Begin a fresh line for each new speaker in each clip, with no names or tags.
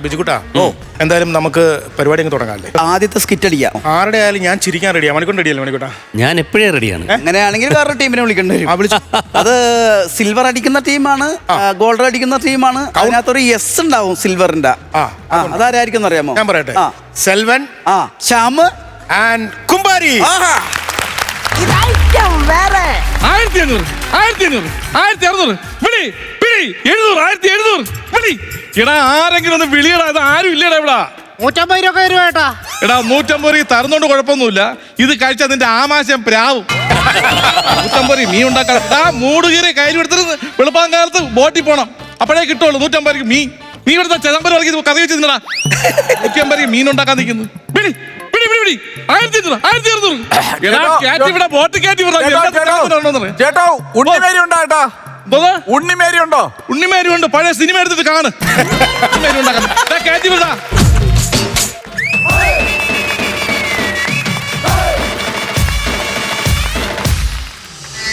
ബിജുക്കുട്ടാ എന്തായാലും നമുക്ക് പരിപാടി അങ്ങ് തുടങ്ങാല്ലേ?
ആദ്യത്തെ സ്കിറ്റ് അടിക്കാം.
ആരുടെ ആയാലും ഞാൻ ചിരിക്കാൻ റെഡിയാ. മണിക്കൊണ്ട് റെഡിയല്ലേ മണിക്കൂട്ടാ?
ഞാൻ എപ്പോഴേ റെഡിയാണ്.
അങ്ങനെയാണെങ്കിൽ വേറെ ടീമിനെ വിളിക്കേണ്ടി വരും. അത് സിൽവർ അടിക്കുന്ന ടീമാണ്, ഗോൾഡ് അടിക്കുന്ന ടീമാണ്. അതിനകത്തൊരു എസ് ഉണ്ടാവും സിൽവറിന്റെ. അതാരായിരിക്കും അറിയാമോ?
ഞാൻ പറയട്ടെ. സെൽവൻ,
ശ്യാം
ആൻഡ് കുമ്പാരി.
1500, 1600, 1700 വിളി വിളി 700, 1700 വിളി. എടാ ആരെങ്കിലും ഒന്ന് വിളിയടാ. ഇത് ആരും ഇല്ലടാ ഇവിടെ.
150 രൂപ തരുവേട്ടാ.
എടാ 150 തരുന്നോണ്ട് കുഴപ്പമൊന്നുമില്ല. ഇത് കഴിച്ചാൽ നിന്റെ ആമാശം പ്രാവും. 150 മീൻ ഉണ്ടാക്കാൻ മൂട് കയറി കയ്യിൽ എടുത്തിരുന്ന് വെളുപ്പാൻ കാലത്ത് ബോട്ടിൽ പോണം. അപ്പോഴേ കിട്ടുള്ളൂ 150 മീൻ. മീൻ എടുത്ത ചിദംബരം കറി വെച്ച് തിന്നടാ. 150 മീൻ ഉണ്ടാക്കാൻ നിൽക്കുന്നു. വിളി വിളി വിളി വിളി 1600, 1600. ഇവിടെ ബോട്ട് കയറ്റി
ചേട്ടോ ഉണ്ണിമേരി ഉണ്ടോ? ചേട്ടാ ഉണ്ണിമേരി ഉണ്ടോ?
ഉണ്ണിമേരി ഉണ്ട്. പഴയ സിനിമ എടുത്തിട്ട് കാണ്. കയറ്റി വിടാ.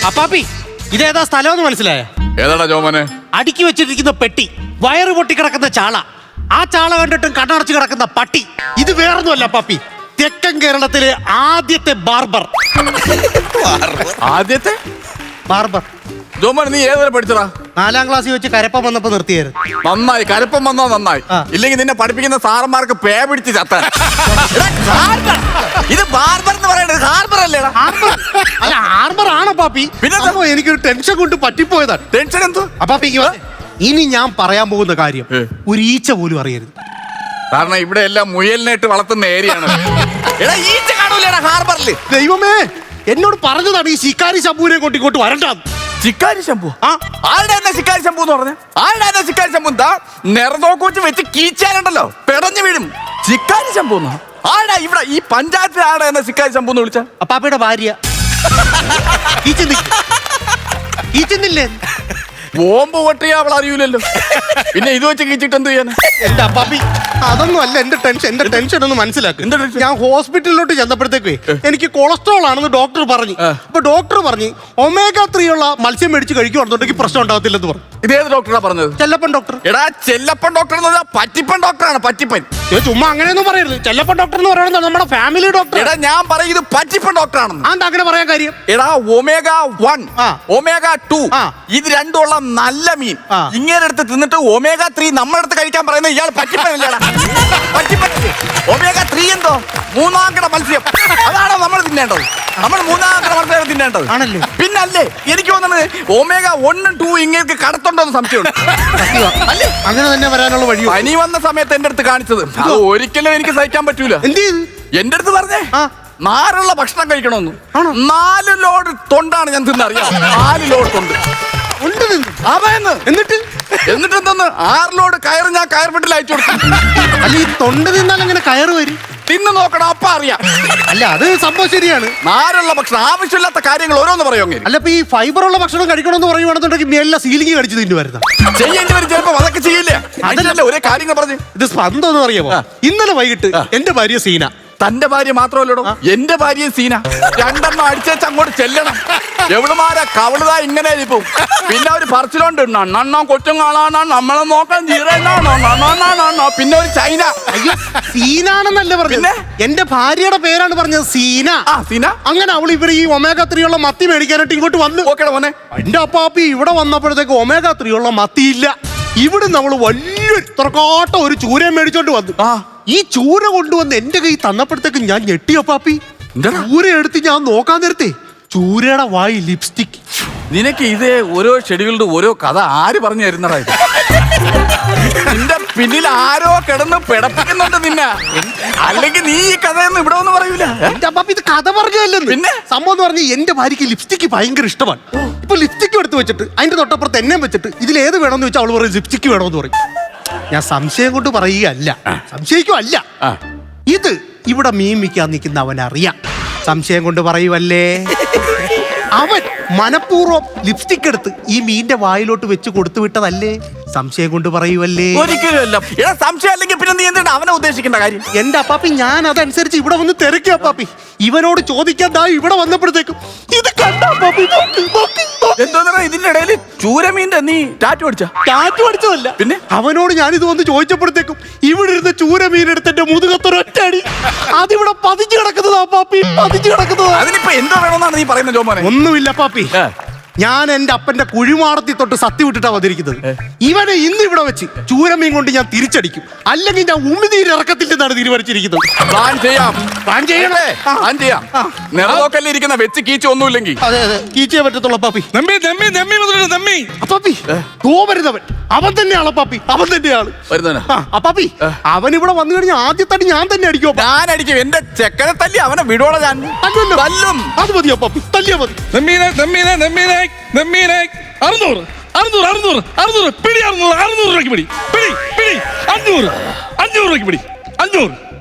അപ്പാപ്പി ഇതേതാ സ്ഥലമെന്ന് മനസ്സിലായ?
ഏതാടാ ജോമനെ?
അടുക്കി വെച്ചിരിക്കുന്ന പെട്ടി, വയറ് പൊട്ടി കിടക്കുന്ന ചാള, ആ ചാള കണ്ടിട്ടും കണ്ണടച്ച് കിടക്കുന്ന പട്ടി. ഇത് വേറൊന്നുമല്ല അപ്പാപ്പി, തെക്കൻ കേരളത്തിലെ ആദ്യത്തെ ബാർബർ.
ആദ്യത്തെ
ബാർബർ.
ജോമൻ നീ ഏതുവരെ പഠിച്ചടാ?
4ാം ക്ലാസ്സിൽ വെച്ച് കരപ്പം വന്നപ്പോ നിർത്തിയായിരുന്നു.
നന്നായി, കരപ്പം വന്നോ നന്നായി. ഇല്ലെങ്കിൽ നിന്നെ പഠിപ്പിക്കുന്ന സാറന്മാർക്ക് പേ പിടിച്ച് ചത്താൻ. ഇത് ബാർബർ എന്ന് പറയുന്നത് ഹാർബർ അല്ലേടാ?
അല്ല ഹാർബർ ആണ് പാപ്പി.
പിന്നെ
എനിക്കൊരു ടെൻഷൻ കൊണ്ട് പറ്റിപ്പോയതാണ്.
ടെൻഷൻ എന്തോ
അപ്പാപ്പി ഇനി ഞാൻ പറയാൻ പോകുന്ന കാര്യം ഒരു ഈച്ച പോലും അറിയരുത്.
കാരണം ഇവിടെ എല്ലാം മുയലിനായിട്ട് വളർത്തുന്ന ഏരിയയാണ്. ഈച്ച കാണൂലേടാ ഹാർബറിൽ.
ദൈവമേ, എന്നോട് പറഞ്ഞതാണ് ഈ ശിക്കാരി ശംഭുവിനെ കൊണ്ടിങ്ങോട്ട് വരണ്ടാന്ന്.
ശിക്കാരി ശംഭു? ആരുടെ തന്നെ ശിക്കാരി ശംഭു എന്ന് പറഞ്ഞ? ആരുടെ തന്നെ ശിക്കാരി ശംഭു? എന്താ നിറതോക്കൂച്ച് വെച്ച് കീച്ചാനുണ്ടല്ലോ, പെടഞ്ഞു വീഴും. ശിക്കാരി ശംഭു ആടാ ഇവിടെ ഈ പഞ്ചായത്തിൽ ആടെ തന്നെ ശിക്കാരി ശംഭു എന്ന് വിളിച്ച?
അപ്പാപ്പയുടെ ഭാര്യ ഈച്ചന്നില്ലേ?
ബോംബ് പൊട്ടിയ അവൾ അറിയൂലല്ലോ. പിന്നെ ഇത് വെച്ച് കീച്ചിട്ട് എന്ത് ചെയ്യാൻ?
എന്റെ അപ്പാപ്പി അതൊന്നും അല്ല എന്റെ ടെൻഷൻ ഒന്ന് മനസ്സിലാക്കും. ഞാൻ ഹോസ്പിറ്റലിലോട്ട് ചെന്നപ്പോഴത്തേക്ക് എനിക്ക് കൊളസ്ട്രോൾ ആണെന്ന് ഡോക്ടർ പറഞ്ഞു. അപ്പൊ ഡോക്ടർ പറഞ്ഞു omega-3 ഉള്ള മത്സ്യം മേടിച്ച് കഴിക്കുവാണെന്നുണ്ടെങ്കിൽ പ്രശ്നം ഉണ്ടാകത്തില്ലെന്ന് പറഞ്ഞു.
ഇതേത് ഡോക്ടറാ പറഞ്ഞത്?
ചെല്ലപ്പൻ ഡോക്ടർ.
എടാ ചെല്ലപ്പൻ ഡോക്ടർ എന്ന് പറഞ്ഞാൽ പറ്റിപ്പൻ ഡോക്ടറാണ്. പറ്റിപ്പൻ
ചുമ്മാ അങ്ങനെയൊന്നും പറയരുത്. ചെല്ലപ്പൻ ഡോക്ടർ എന്ന് പറയുന്നത് നമ്മുടെ ഫാമിലി ഡോക്ടർ.
എടാ ഞാൻ പറയും ഇത് പറ്റിപ്പൻ ഡോക്ടറാണെന്ന്.
എന്താ അങ്ങനെ പറയാൻ കാര്യം?
എടാ omega-1, omega-2 ഇത് രണ്ടുമുള്ള നല്ല മീൻ ഇങ്ങനെ എടുത്ത് തിന്നിട്ട് omega-3 നമ്മളെടുത്ത് കഴിക്കാൻ പറയുന്നത് ഇയാൾ പറ്റിപ്പനല്ലേടാ? പറ്റിപ്പനല്ലേ? omega-3 എന്തോ 3ാം കിട മത്സ്യം. അതാണോ നമ്മൾ തിന്നേണ്ടത്? നമ്മൾ 3ാം കിട മത്സ്യം തിന്നേണ്ടത് ആണല്ലേ? പിന്നല്ലേ എനിക്ക് തോന്നുന്നത് omega-1 ഉം 2 ഇങ്ങനെ കടത്തുണ്ടോന്ന് സംശയമുണ്ട്.
അങ്ങനെ തന്നെ വരാനുള്ള വഴി.
പനി വന്ന സമയത്ത് എന്റെ അടുത്ത് കാണിച്ചത് അത് ഒരിക്കലും എനിക്ക് സഹിക്കാൻ പറ്റൂല. എന്റെ അടുത്ത് പറഞ്ഞേ നാരുള്ള ഭക്ഷണം കഴിക്കണമെന്ന്. 4 ലോഡ് തൊണ്ടാണ് ഞാൻ തിന്നറിയാം. 4 ലോഡ് തൊണ്ട് എന്നിട്ട് എന്തെന്ന് 6 ലോഡ് കയറ് ഞാൻ കയർപെട്ടിൽ അയച്ചു കൊടുത്തു.
അല്ല ഈ തൊണ്ട് തിന്നാൽ അങ്ങനെ കയറ് വരും?
തിന്ന് നോക്കണം, അപ്പ അറിയാം.
അല്ല അത് സംഭവം ശരിയാണ്.
നാരുള്ള ഭക്ഷണം ആവശ്യമില്ലാത്ത കാര്യങ്ങൾ ഓരോന്ന് പറയോ?
അല്ല ഇപ്പൊ ഈ ഫൈബർ ഉള്ള ഭക്ഷണം കഴിക്കണമെന്ന് പറയുവാണെന്നുണ്ടെങ്കിൽ എല്ലാ സീലിംഗ് കടിച്ചു തിന്നു വരുന്നത്
ചെയ്യേണ്ടി വരും. ചിലപ്പോ അതൊക്കെ ചെയ്യില്ലേ? അതിനല്ലേ ഒരേ കാര്യങ്ങൾ പറഞ്ഞു.
ഇത് സ്പന്ദം അറിയാമോ? ഇന്നലെ വൈകിട്ട് എന്റെ ഭാര്യ സീന,
തന്റെ ഭാര്യ മാത്രമല്ലടോ എന്റെ ഭാര്യ സീന, 2 എണ്ണം അടിച്ചേച്ച് അങ്ങോട്ട് ചെല്ലണം. എവിടുമാരാ കവളുതാ ഇങ്ങനെ ഇരിക്കും. പിന്നെ ഒരു പറച്ചിലുണ്ട്, നണ്ണോ കൊച്ചും കാണാണോ നമ്മളെ നോക്കാൻ ജീറോ. പിന്നെ ഒരു ചൈന.
സീനാണെന്നല്ലേ പറഞ്ഞത്? എന്റെ ഭാര്യയുടെ പേരാണ് പറഞ്ഞത്, സീന.
സീന. അങ്ങനെ
അവൾ ഇവർ ഈ omega-3 ഉള്ള മത്തി മേടിക്കാനായിട്ട് ഇങ്ങോട്ട് വന്നു. എന്റെ അപ്പാപ്പി ഇവിടെ വന്നപ്പോഴത്തേക്ക് omega-3 ഉള്ള മത്തി ഇല്ല. ഇവിടെ നമ്മൾ വലിയ ഇത്രക്കാട്ട ഒരു ചൂര മേടിച്ചോണ്ട് വന്നു. ഈ ചൂര കൊണ്ടുവന്ന് എന്റെ കൈ തന്നപ്പോഴത്തേക്ക് ഞാൻ ഞെട്ടിയപ്പാപ്പി. ചൂര എടുത്ത് ഞാൻ നോക്കാൻ നേരത്തെ ചൂരയുടെ വായി ലിപ്സ്റ്റിക്.
നിനക്ക് ഇത് ഓരോ ഷെഡ്യൂളിന്റെ ഓരോ കഥ ആര് പറഞ്ഞു തരുന്നതാ? നിന്റെ പിന്നിൽ ആരോ കിടന്ന് പിടപ്പിക്കുന്നുണ്ട് നിന്നെ. അല്ലെങ്കിൽ നീ ഈ കഥയൊന്നും ഇവിടെ ഒന്നും പറയൂല.
എന്റെ അപ്പാപ്പി ഇത് കഥ പറഞ്ഞതല്ലെന്ന്. പിന്നെ സംഭവം എന്ന് പറഞ്ഞ് എന്റെ ഭാര്യക്ക് ലിപ്സ്റ്റിക് ഭയങ്കര ഇഷ്ടമാണ്. ഇപ്പൊ ലിപ്സ്റ്റിക് എടുത്ത് വെച്ചിട്ട് അതിന്റെ തൊട്ടപ്പുറത്ത് എന്നെ വെച്ചിട്ട് ഇതിലേത് വേണമെന്ന് വെച്ചാൽ അവള് പറയും ലിപ്സ്റ്റിക് വേണമെന്ന് പറയും. ഞാൻ സംശയം കൊണ്ട് പറയുകയല്ല, സംശയിക്കുമല്ല. ഇത് ഇവിടെ മീൻ വിൽക്കാൻ നിൽക്കുന്ന അവനറിയാം. സംശയം കൊണ്ട് പറയുവല്ലേ? അവൻ മനഃപൂർവ്വം ലിപ്സ്റ്റിക് എടുത്ത് ഈ മീന്റെ വായിലോട്ട് വെച്ച് കൊടുത്തു വിട്ടതല്ലേ? സംശയം കൊണ്ട് പറയുവല്ലേ?
ഒരിക്കലും അല്ല. എടാ സംശയം അല്ലെങ്കിൽ പിന്നെ നീ എന്തിനാ അവനെ ഉദ്ദേശിക്കേണ്ട കാര്യം?
എന്റെ അപ്പാപ്പി ഞാൻ അതനുസരിച്ച് ഇവിടെ വന്ന് തിരക്കി അപ്പാപ്പി. ഇവനോട് ചോദിക്കാൻ ദാ ഇവിടെ വന്നപ്പോഴത്തേക്കും ഇത് കണ്ട അപ്പാപ്പി.
എന്തോന്നാ ഇതിന്റെ ഇടയിൽ ചൂരമീന്റെ നീ ടാറ്റു അടിച്ച?
ടാറ്റു അടിച്ചതല്ല,
പിന്നെ
അവനോട് ഞാനിത് വന്ന് ചോദിച്ചപ്പോഴത്തേക്കും ഇവിടെ ഇരുന്ന് ചൂരമീൻ എടുത്ത് എന്റെ മുതുകത്തൊരൊറ്റടി അതിവിടെ പതിച്ചു കിടക്കുന്നതാ അപ്പാപ്പി, പതിച്ചു കിടക്കുന്നതാ.
അതിനിപ്പോ എന്തോ വേണമെന്നാണ് നീ പറയുന്നത് ജോമോനെ?
ഒന്നുമില്ല അപ്പാപ്പി, ഞാൻ എന്റെ അപ്പന്റെ കുഴിമാടത്തി തൊട്ട് സത്യം വിട്ടിട്ടാ വന്നിരിക്കുന്നത്. ഇവനെ ഇന്ന് ഇവിടെ വെച്ച് ചൂരമീൻ കൊണ്ട് ഞാൻ തിരിച്ചടിക്കും, അല്ലെങ്കിൽ ഞാൻ ഉമിനീര് ഇറക്കത്തില്ലെന്നാണ് തീരുമാനിച്ചിരിക്കുന്നത്.
പ്ലാൻ ചെയ്യാം,
പ്ലാൻ ചെയ്യണേ,
പ്ലാൻ ചെയ്യാം. നിറവോക്കല്ലേ ഇരിക്കുന്ന വെച്ച് കീച്ച ഒന്നുമില്ലെങ്കിൽ.
അതെ അതെ, കീച്ചേ പറ്റത്തുള്ളൂ അപ്പാപ്പി. അപ്പാപ്പി തോ വരുന്നവൻ അവൻ തന്നെയാണ് അപ്പാപ്പി, അവൻ തന്നെയാണ് അപ്പാപ്പി. അവൻ ഇവിടെ വന്നു കഴിഞ്ഞാൽ ആദ്യത്തടി ഞാൻ തന്നെ അടിക്കും.
ഞാൻ അടിക്കും, എന്റെ ചെക്കനെ തല്ലി അവനെ വിടോള ഞാൻ തല്ലും.
അത് മതി അപ്പാപ്പി, തല്ലിയാ മതി.
600 പിടി, 600 രൂപയ്ക്ക് പിടി, പിടി പിടി. 500 രൂപയ്ക്ക് പിടി, 500,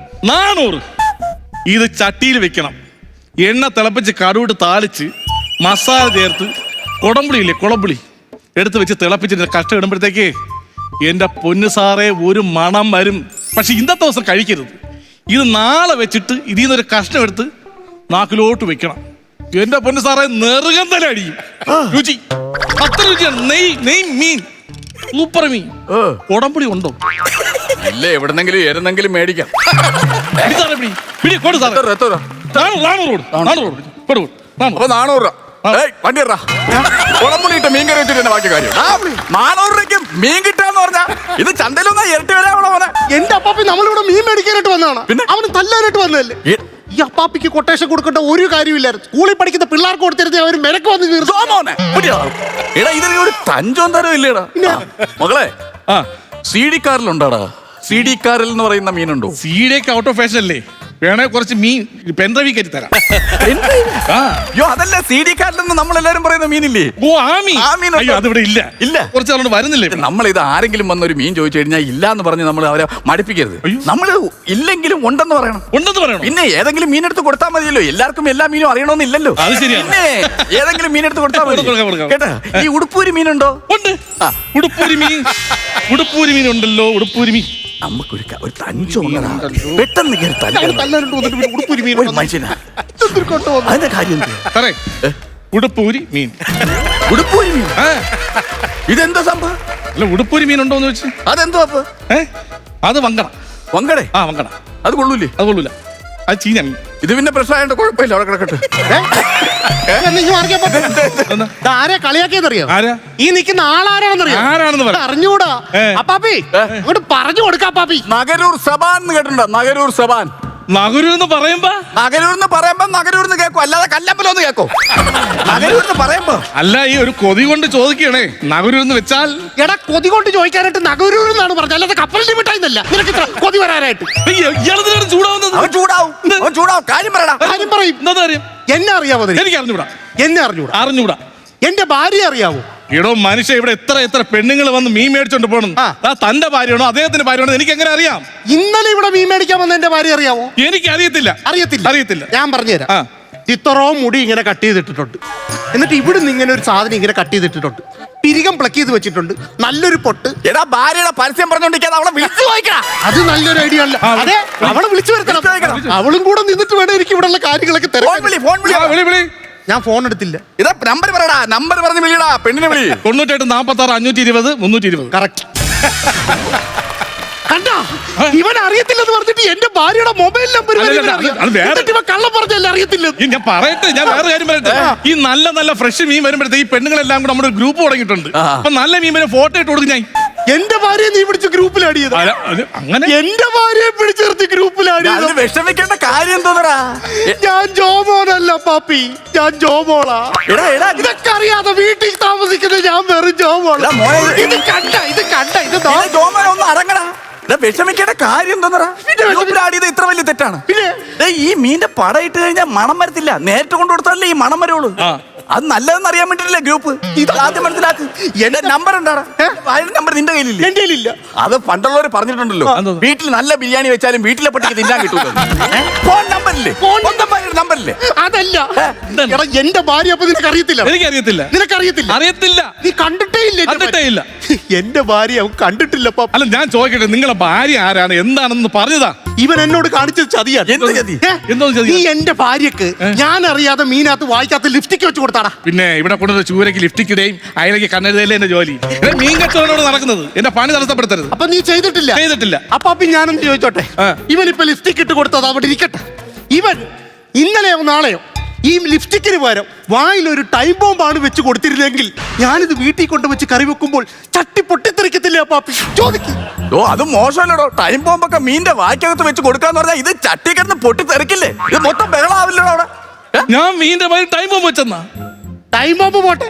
400. ഇത് ചട്ടിയിൽ വെക്കണം, എണ്ണ തിളപ്പിച്ച് കടുവിട്ട് താളിച്ച് മസാല ചേർത്ത് കുടംപുളി ഇല്ലേ, കുളമ്പുളി എടുത്ത് വെച്ച് തിളപ്പിച്ചിട്ട് കഷ്ടം ഇടുമ്പോഴത്തേക്ക് എൻ്റെ പൊന്നു സാറേ ഒരു മണം വരും. പക്ഷെ ഇന്നത്തെ ദിവസം കഴിക്കരുത്. ഇത് നാളെ വെച്ചിട്ട് ഇതിൽ നിന്നൊരു കഷ്ണം എടുത്ത് നാക്കിലോട്ട് വെക്കണം. എന്റെ പൊന്നു സാറേ നെറുകം തല അടിയും. രുചി അത്ര രുചിയാണ്. നെയ് മീൻ, സൂപ്പർ മീൻ. കുടംപുളി ഉണ്ടോ?
അല്ലേ എവിടെന്നെങ്കിലും ഏരെന്നെങ്കിലും മേടിക്കാം.
പിടി സാറേ, പിടി പിടി, കൊടു സാറേ. 400 കൊടു.
അപ്പൊ 400 രൂപ. വണ്ടി കുളമ്പുളിയിട്ട് മീൻ കറി വെച്ചിട്ട് ബാക്കി കാര്യം. 400 രൂപയ്ക്ക് മീൻ കിട്ടാന്ന് പറഞ്ഞാ ഇത് ചന്തയിലൊന്നാ ഇരട്ടി വരാവണ പോലെ.
എന്റെ അപ്പാപ്പി നമ്മളിവിടെ മീൻ മേടിക്കാനായിട്ട് വന്നതാണ്,
പിന്നെ
അവന് തല്ലാനായിട്ട് വന്നതല്ലേ. ഈ അപ്പാപ്പിക്ക് കൊട്ടേഷൻ കൊടുക്കേണ്ട ഒരു കാര്യമില്ലായിരുന്നു. സ്കൂളിൽ പഠിക്കുന്ന പിള്ളേർക്ക് കൊടുത്തിരുന്ന അവർ മെനക്ക് വന്ന്
എടാ ഇതിന് ഒരു തഞ്ചോം തരം ഇല്ലേടാ മകളെ. CD കാറിലുണ്ടാടാ, CD കാറിൽ എന്ന് പറയുന്ന മീനുണ്ടോ?
CD ഔട്ട് ഓഫ് ഫാഷൻ അല്ലേ? വേണേ കുറച്ച് മീൻ പെൻഡ്രൈവിൽ കയറ്റി തരാം.
അയ്യോ അതല്ല, CD കാറിലെന്ന് നമ്മളെല്ലാരും പറയുന്ന മീനില്ലേ?
ഓ ആ മീൻ. അയ്യോ അതിവിടെ ഇല്ല,
ഇല്ല.
കുറച്ച് നാളോട് വരുന്നില്ലേ.
നമ്മൾ ഇത് ആരെങ്കിലും വന്നൊരു മീൻ ചോദിച്ചു കഴിഞ്ഞാൽ ഇല്ല എന്ന് പറഞ്ഞ് നമ്മൾ അവരെ മടുപ്പിക്കരുത്. നമ്മൾ ഇല്ലെങ്കിലും ഉണ്ടെന്ന് പറയണം.
ഉണ്ടെന്ന് പറയണം.
പിന്നെ ഏതെങ്കിലും മീൻ എടുത്ത് കൊടുത്താൽ മതിയല്ലോ, എല്ലാവർക്കും എല്ലാ മീനും അറിയണമെന്നില്ലല്ലോ.
അത് ശരിയാണ്.
പിന്നെ ഏതെങ്കിലും മീൻ എടുത്ത് കൊടുത്താൽ മതി കേട്ടാ. ഈ ഉടുപ്പൂരി മീനുണ്ടോ?
ഉണ്ട്. ഉടുപ്പൂരി മീൻ ഉണ്ടല്ലോ, ഉടുപ്പൂരി മീൻ.
നമുക്കൊരു തഞ്ചോ പെട്ടെന്ന് അതിന്റെ കാര്യം
ഉടുപ്പൂരി മീൻ.
ഉടുപ്പൂരി മീൻ ഇതെന്താ സംഭവം?
അല്ല ഉടുപ്പൂരി മീൻ ഉണ്ടോന്ന് വെച്ച്.
അതെന്തോ അപ്പൊ?
അത് വങ്കട.
വങ്കടേ?
വങ്കട.
അത് കൊള്ളൂലേ?
അത് കൊള്ളൂല, അത് ചീഞ്ഞ മീൻ.
ഇത് പിന്നെ പ്രശ്നമായിട്ട് കുഴപ്പമില്ല, അവിടെ കിടക്കട്ടെ.
ആരെ കളിയാക്കിയെന്നറിയോ?
ഈ
നിൽക്കുന്ന
ആരാണെന്ന്
അറിഞ്ഞൂടാ അപ്പാപ്പി, അങ്ങോട്ട് പറഞ്ഞു കൊടുക്ക അപ്പാപ്പി.
നഗരൂർ സബാൻ എന്ന് കേട്ടിട്ടുണ്ടോ? നഗരൂർ സബാൻ.
നഗരൂർ എന്ന് പറയുമ്പോ
നഗരൂർ എന്ന് കേൾക്കും, അല്ലാതെ കല്ലമ്പലം എന്ന് കേൾക്കും. നഗരൂർ എന്ന് പറയുമ്പോ
അല്ല, ഈ ഒരു കൊതി കൊണ്ട് ചോദിക്കണേ. നഗരൂർ എന്ന് വെച്ചാൽ
എടാ കൊതി കൊണ്ട് ചോദിക്കാനായിട്ട് നഗരൂർ എന്നാണ് പറഞ്ഞത്, അല്ലാതെ കപ്പലിന്റെ മിഠായിന്നല്ല. നിനക്ക് ഇത്ര കൊതി വരാനായിട്ട്
ചൂടാവുന്നത്.
അവൻ ചൂടാവും. കാര്യം പറയടാ.
കാര്യം പറയും.
എന്താ കാര്യം?
എന്നെ അറിയാമോ?
എനിക്ക് അറിഞ്ഞൂടാ.
എന്നെ അറിഞ്ഞൂടാ. എന്റെ ഭാര്യ അറിയാവോ?
എടോ മനുഷ്യ, ഇവിടെ എത്ര പെണ്ണുങ്ങൾ വന്ന് മീൻ മേടിച്ചോണ്ട് പോകണം. തന്റെ ഭാര്യയാണോ അദ്ദേഹത്തിന്റെ ഭാര്യയാണോ എനിക്ക് എങ്ങനെ അറിയാം?
ഇന്നലെ ഇവിടെ മീൻ മേടിക്കാൻ വന്ന എന്റെ ഭാര്യ അറിയാവോ?
എനിക്ക് അറിയത്തില്ല.
ഞാൻ പറഞ്ഞുതരാം. ഇത്രയും മുടി ഇങ്ങനെ കട്ട് ചെയ്തിട്ടിട്ടുണ്ട്, എന്നിട്ട് ഇവിടുന്ന് ഇങ്ങനെ ഒരു സാധനം ഇങ്ങനെ കട്ട് ചെയ്തിട്ടിട്ടുണ്ട്, പിരികം പ്ലക്ക് ചെയ്ത് വെച്ചിട്ടുണ്ട്, നല്ലൊരു പൊട്ട്.
എടാ ഭാര്യയുടെ പരസ്യം പറഞ്ഞോണ്ടിരിക്കാതെ അവളെ വിളിച്ചു ചോദിക്കണം.
അത് നല്ലൊരു ഐഡിയ അല്ല. അതെ, അവളെ വിളിച്ചു വരുത്തണം. അവളും കൂടെ നിന്നിട്ട് വേണം എനിക്ക് ഇവിടെ ഉള്ള കാര്യങ്ങളൊക്കെ
വിളി.
ഞാൻ ഫോൺ എടുത്തില്ല.
ഇതാ നമ്പർ പറയടാ, നമ്പർ പറഞ്ഞ് വിളിയടാ, പെണ്ണിനെ വിളി.
98 46 520 320.
കറക്റ്റ്. കണ്ടാ, ഇവൻ അറിയത്തില്ലെന്ന് പറഞ്ഞിട്ട് എന്റെ ഭാര്യയുടെ മൊബൈൽ നമ്പർ കള്ളം പറഞ്ഞല്ല അറിയത്തില്ല.
ഞാൻ പറയട്ടെ, ഞാൻ വേറെ കാര്യം പറയട്ടെ. ഈ നല്ല ഫ്രഷ് മീൻ വരുമ്പോഴത്തേക്ക് ഈ പെണ്ണുങ്ങളെല്ലാം കൂടെ നമ്മുടെ ഗ്രൂപ്പ് തുടങ്ങിയിട്ടുണ്ട്. അപ്പൊ നല്ല മീൻ വരെ ഫോട്ടോ ഇട്ട് കൊടുക്കും. ഞാൻ
എന്റെ ഭാര്യയെ നീ പിടിച്ച് ഗ്രൂപ്പിൽ ആഡ് ചെയ്ത്.
അങ്ങനെ
എന്റെ ഭാര്യയെ പിടിച്ചു നിർത്തി ഗ്രൂപ്പിൽ ആഡ് ചെയ്ത്.
വിഷമിക്കേണ്ട കാര്യം എന്തോന്നടാ?
ഞാൻ ജോമോനല്ല പാപ്പി, ഞാൻ ജോമോളാ. ഇതൊക്കെ അറിയാതെ വീട്ടിൽ താമസിക്കുന്ന ഞാൻ വെറും ജോമോളാ. ഇത് കണ്ട
ജോമോനൊന്നും അടങ്ങടാ. വിഷമിക്കേണ്ട കാര്യം എന്തോന്നടാ? ഇത്ര വലിയ തെറ്റാണ്. ഈ മീന്റെ പട ഇട്ട് കഴിഞ്ഞാൽ മണം വരത്തില്ല, നേരിട്ട് കൊണ്ടു കൊടുത്താലേ ഈ മണം വരുള്ളൂ. അത് നല്ലതെന്ന് അറിയാൻ വേണ്ടിട്ടല്ലേ ഗ്രൂപ്പ് ഇത് ആദ്യം മനസ്സിലാക്ക്. എന്റെ നമ്പർ ഉണ്ടാടാ, ഭാര്യയുടെ നമ്പർ നിന്റെ കയ്യിലില്ല.
എന്റെ കയ്യിലില്ല.
അത് പണ്ടുള്ളവർ പറഞ്ഞിട്ടുണ്ടല്ലോ, വീട്ടിൽ നല്ല ബിരിയാണി വെച്ചാലും വീട്ടിലെ പട്ടിക്ക് തിന്നാൻ കിട്ടൂല. ഫോൺ നമ്പറില്ലേ? സ്വന്തം ഭാര്യയുടെ നമ്പറില്ലേ?
അതല്ല എടാ, എന്റെ ഭാര്യ അപ്പൊ നിനക്ക് അറിയത്തില്ല.
എനിക്കറിയത്തില്ല.
നിനക്കറിയത്തില്ല?
അറിയത്തില്ല.
നീ കണ്ടിട്ടേ ഇല്ല എന്റെ
കണ്ടിട്ടേ ഇല്ല.
എന്റെ ഭാര്യ അവൻ കണ്ടിട്ടില്ല പാപ്പ.
അല്ല ഞാൻ ചോദിക്കട്ടെ, നിങ്ങളെ ഭാര്യ ആരാണ് എന്താണെന്ന് പറഞ്ഞതാ?
ഇവൻ എന്നോട് കാണിച്ചത് ചതിയാണ്.
എന്ത് ചതി?
എന്തോ ചതി?
നീ എന്റെ ഭാര്യക്ക് ഞാൻ അറിയാതെ മീനകത്ത് വായിക്കാത്ത ലിപ്സ്റ്റിക് വെച്ച് കൊടുത്താടാ.
പിന്നെ ഇവിടെ കൊണ്ടുവന്ന ചൂരയ്ക്ക് ലിഫ്റ്റിക്കിടെയും അയലയ്ക്ക് കണ്ണെഴുതല്ലേ എന്റെ ജോലി. ഇവിടെ മീൻ കച്ചവടമാണ് നടക്കുന്നത്. എന്റെ പണി തടസ്സപ്പെടുത്തരുത്.
അപ്പൊ നീ ചെയ്തിട്ടില്ല?
ചെയ്തിട്ടില്ല.
അപ്പൊ ഞാനൊന്ന് ചോദിച്ചോട്ടെ, ഇവൻ ഇപ്പൊ ലിപ്സ്റ്റിക് ഇട്ട് കൊടുത്തത് അവിടെ ഇരിക്കട്ടെ. ഇവൻ ഇന്നലെയോ നാളെയോ ഈ ലിപ്സ്റ്റിക്കിന് പകരം വായിലൊരു ടൈം ബോംബാണ് വെച്ച് കൊടുത്തിരുന്നെങ്കിൽ ഞാനിത് വീട്ടിൽ കൊണ്ട് വെച്ച് കറി വെക്കുമ്പോൾ ചട്ടി പൊട്ടിത്തെറിക്കത്തില്ലേ പാപ്പി? ചോദിക്കും.
ഓ അത് മോശമല്ലടോ. ടൈം ബോംബൊക്കെ മീന്റെ വായ്ക്കകത്ത് വെച്ച് കൊടുക്കാന്ന് പറഞ്ഞാൽ ഇത് ചട്ടി കിടന്ന് പൊട്ടി തെറിക്കില്ലേ? ഇത് മൊത്തം ബഹളാവില്ലടോ അവിടെ.
ഞാൻ മീന്റെ വായിൽ ടൈം ബോംബ് വെച്ചെന്നാ?
ടൈം ബോംബ് പോട്ടെ,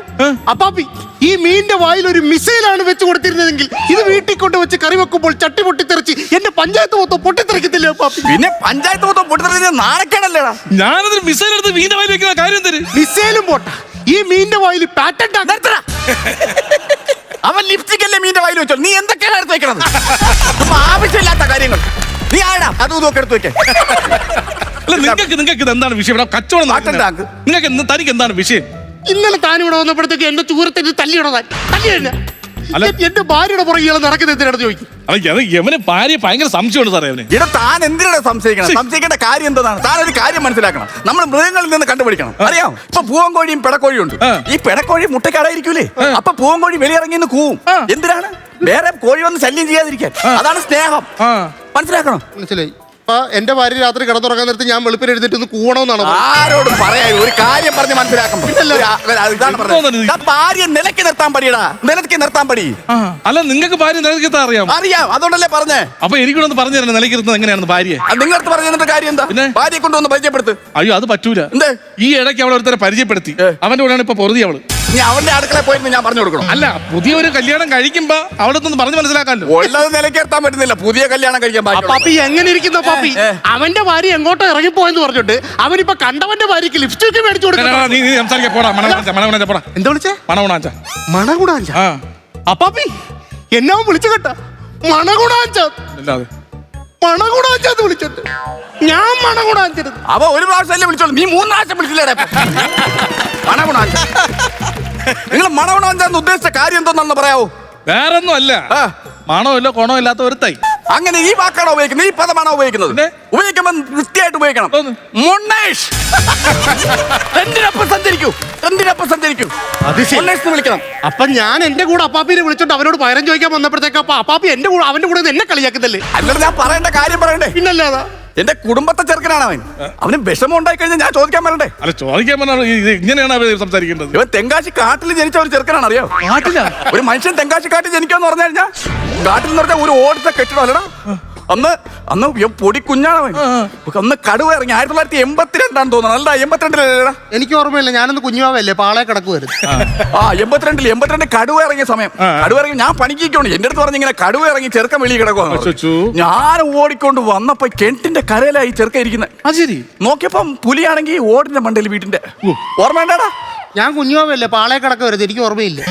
അപ്പാപ്പി ഈ മീന്റെ വായിൽ ഒരു മിസൈലാണ് വെച്ച് കൊടുത്തിരുന്നതെങ്കിൽ ഇത് വീട്ടിൽ കൊണ്ട് വെച്ച് കറി വെക്കുമ്പോൾ ചട്ടി പൊട്ടിത്തെറിച്ച് എന്റെ പഞ്ചായത്ത് മൊത്തം പൊട്ടിത്തെറിക്കത്തില്ലേ അപ്പാപ്പി?
പിന്നെ പഞ്ചായത്ത് മൊത്തം പൊട്ടിത്തെറിച്ച് നാണക്കേടല്ലേടാ?
ഞാനതൊരു മിസൈൽ എടുത്ത് മീന്റെ വായിൽ വെക്കുന്ന കാര്യം തരും.
മിസൈലും പോട്ടെ, ഈ മീന്റെ വായിൽ പാറ്റന്റ്
അവൻ ലിപ്സ്റ്റിക് അല്ലേ മീന്റെ വായിൽ വെച്ചോ? നീ എന്തൊക്കെയാണ് എടുത്ത് വെക്കണത്? ആവശ്യമില്ലാത്ത കാര്യങ്ങൾ നീ ആടാ അതും ഇതൊക്കെ എടുത്ത് വെക്കേ.
അല്ല നിങ്ങൾക്ക് ഇത് എന്താണ് വിഷയം? ഇവിടെ കച്ചവടം നടക്കുന്നത്. നിങ്ങൾക്ക് തനിക്ക് എന്താണ് വിഷയം?
ഇന്നലെ താനിവിടെ വന്നപ്പോഴത്തേക്ക് എന്റെ ചൂരത്തിന് തല്ലിയിടതാൻ തല്ലിയല്ല.
അല്ല.
എന്റെ ഭാര്യയുടെ പുറകെ നടക്കുന്നത് എന്തിനാണെന്ന് ചോദിക്കും.
അല്ല യവന് ഭാര്യ ഭയങ്കര സംശയമുണ്ട് സാറേ അവന്.
ഇവിടെ താൻ എന്തിനാണ് സംശയിക്കണം? സംശയിക്കേണ്ട കാര്യം എന്താണ്? താൻ ഒരു കാര്യം മനസ്സിലാക്കണം. നമ്മൾ മൃഗങ്ങളിൽ നിന്ന് കണ്ടുപിടിക്കണം. അറിയാം, ഇപ്പൊ പൂവൻകോഴിയും പെടക്കോഴിയും ഉണ്ട്. ഈ പെടക്കോഴി മുട്ടക്കടയിരിക്കൂലേ? അപ്പൊ പൂവൻകോഴി വെളിയിറങ്ങി നിന്ന് കൂവും. എന്തിനാണ്? വേറെ കോഴി വന്ന് ശല്യം ചെയ്യാതിരിക്കാൻ. അതാണ് സ്നേഹം. മനസ്സിലാക്കണം.
മനസ്സിലായി. അപ്പൊ എന്റെ ഭാര്യ രാത്രി കിടന്നുറങ്ങാൻ നേരത്ത് ഞാൻ വെളുപ്പിന് എഴുതിട്ട് ഒന്ന് കൂവണമെന്നാണ്.
ആരോട് പറയാ? ഒരു കാര്യം പറഞ്ഞ് മനസ്സിലാക്കണം. ഇതാണ് പറഞ്ഞത്. ഭാര്യ നിലയ്ക്ക് നിർത്താൻ പടിയടാ, നിലയ്ക്ക് നിർത്താൻ പടി.
അല്ല നിങ്ങൾക്ക് ഭാര്യ നിലയ്ക്കെത്താൻ അറിയാം?
അറിയാം, അതുകൊണ്ടല്ലേ പറഞ്ഞേ.
അപ്പൊ എനിക്കൊന്ന് പറഞ്ഞു തരണം നിലയ്ക്കിരുന്നത് എങ്ങനെയാണെന്ന് ഭാര്യ.
നിങ്ങളടുത്ത് പറഞ്ഞു തന്നിട്ട് കാര്യം എന്താ? ഭാര്യയെ കൊണ്ടുവന്ന് പരിചയപ്പെടുത്ത്.
അയ്യോ അത് പറ്റൂല.
എന്തേ?
ഈ ഇടയ്ക്ക് അവൾ ഒരുത്തരെ പരിചയപ്പെടുത്തി. അവന്റെ കൂടെയാണ് ഇപ്പൊ പൊറുതി അവള്.
നീ അവന്റെ അടുക്കളയിൽ പോയിരുന്നു ഞാൻ പറഞ്ഞു കൊടുക്കണം.
അല്ല പുതിയൊരു കല്യാണം കഴിക്കുമ്പോ അവിടെ നിന്ന് പറഞ്ഞു മനസ്സിലാക്കാമല്ലോ.
ഉള്ളത് നിലയ്ക്കെത്താൻ പറ്റുന്നില്ല, പുതിയ കല്യാണം കഴിക്കാൻ
പാപ്പി എങ്ങനെ ഇരിക്കുന്ന പാപ്പി? അവന്റെ ഭാര്യ എങ്ങോട്ടോ ഇറങ്ങിപ്പോയെന്ന് പറഞ്ഞിട്ട് അവനിപ്പോ കണ്ടവന്റെ ഭാര്യക്ക് ലിപ്സ്റ്റിക് മേടിച്ചു കൊടുക്കണം.
നീ സംസാരിക്കാൻ പോടാ. മണകുണാച്ച പോടാ.
എന്താ വിളിച്ചേ?
മണകുണാച്ച.
മണകുണാഞ്ച? അപ്പാപ്പി എന്നാ വിളിച്ചു കേട്ടാ? മണകുണാഞ്ച.
അല്ലാതെ
മണകുണാഞ്ചാന്ന് വിളിച്ചിട്ട് ഞാൻ മണകുണാഞ്ചരുത്.
അവ ഒരു പ്രാവശ്യം വിളിച്ചോളൂ, നീ 3 പ്രാവശ്യം വിളിച്ചില്ലേടാ? മണകുണാഞ്ച. നിങ്ങൾ മണകുണാഞ്ചാന്ന് ഉദ്ദേശിച്ച കാര്യം എന്തോന്നാണെന്ന് പറയാവോ?
വേറൊന്നും അല്ല, മണമില്ല ഗുണോ ഇല്ലാത്ത ഒരു തൈ.
അങ്ങനെ ഈ വാക്കാണോ ഉപയോഗിക്കുന്നത്? ഈ പദമാണോ ഉപയോഗിക്കുന്നത്? ഉപയോഗിക്കുമ്പോൾ വൃത്തിയായിട്ട് ഉപയോഗിക്കണം. മുന്നേഷ് എന്തിനൊപ്പം സഞ്ചരിക്കൂ, എന്തിനൊപ്പം സഞ്ചരിക്കൂ. മുന്നേഷ് വിളിക്കണം.
അപ്പൊ ഞാൻ എന്റെ കൂടെ അപ്പാപ്പിനെ വിളിച്ചോണ്ട് അവരോട് പകരം ചോദിക്കാൻ വന്നപ്പോഴത്തേക്ക് അപ്പൊ അപ്പാപ്പി എന്റെ കൂടെ അവന്റെ കൂടെ എന്നെ കളിയാക്കുന്നല്ലേ?
അല്ലാതെ ഞാൻ പറയേണ്ട കാര്യം പറയണ്ടേ?
പിന്നല്ലാതാ.
എന്റെ കുടുംബത്തെ ചെറുക്കനാണ് അവൻ. അവന് വിഷമം ഉണ്ടായി കഴിഞ്ഞാൽ ഞാൻ ചോദിക്കാൻ വരണ്ടേ?
അല്ല ചോദിക്കാൻ പറഞ്ഞാൽ ഇങ്ങനെയാണ് അവർ സംസാരിക്കേണ്ടത്.
ഇവൻ തെങ്കാശി കാട്ടിൽ ജനിച്ച ഒരു ചെറുക്കനാണ്. അറിയോ?
കാട്ടില്ല
ഒരു മനുഷ്യൻ തെങ്കാശി കാട്ടിൽ ജനിക്കാന്ന് പറഞ്ഞു കഴിഞ്ഞാൽ കാട്ടിൽ എന്ന് പറഞ്ഞാൽ ഒരു ഓടിച്ച കെട്ടിടം അല്ലടാ. അന്ന് പൊടി കുഞ്ഞാണവൻ. അന്ന് കടുവ ഇറങ്ങി 1982 തോന്നുന്നു. അല്ല 82
എനിക്ക് ഓർമ്മയില്ല, ഞാനൊന്ന് കുഞ്ഞുവാവല്ലേ പാളയെ കിടക്കുമായിരുന്നു.
82 കടുവ ഇറങ്ങിയ സമയം. കടുവ ഇറങ്ങി ഞാൻ പണിക്കോണ്ട് എന്റെ അടുത്ത് പറഞ്ഞ ഇങ്ങനെ കടുവ ഇറങ്ങി ചെറുക്കൻ വെളിയിൽ കിടക്കുക. ഞാൻ ഓടിക്കൊണ്ട് വന്നപ്പോ കിണറ്റിന്റെ കരയിലായി ചെറുക്ക ഇരിക്കുന്നത്.
ശരി
നോക്കിയപ്പം പുലിയാണെങ്കിൽ ഓടിന്റെ മണ്ടയിൽ വീട്ടിന്റെ. ഓർമ്മ വേണ്ടാടാ?
ഞാൻ കുഞ്ഞുവാവല്ലേ പാളയെ കിടക്കുമായിരുന്നു, എനിക്ക് ഓർമ്മയില്ല.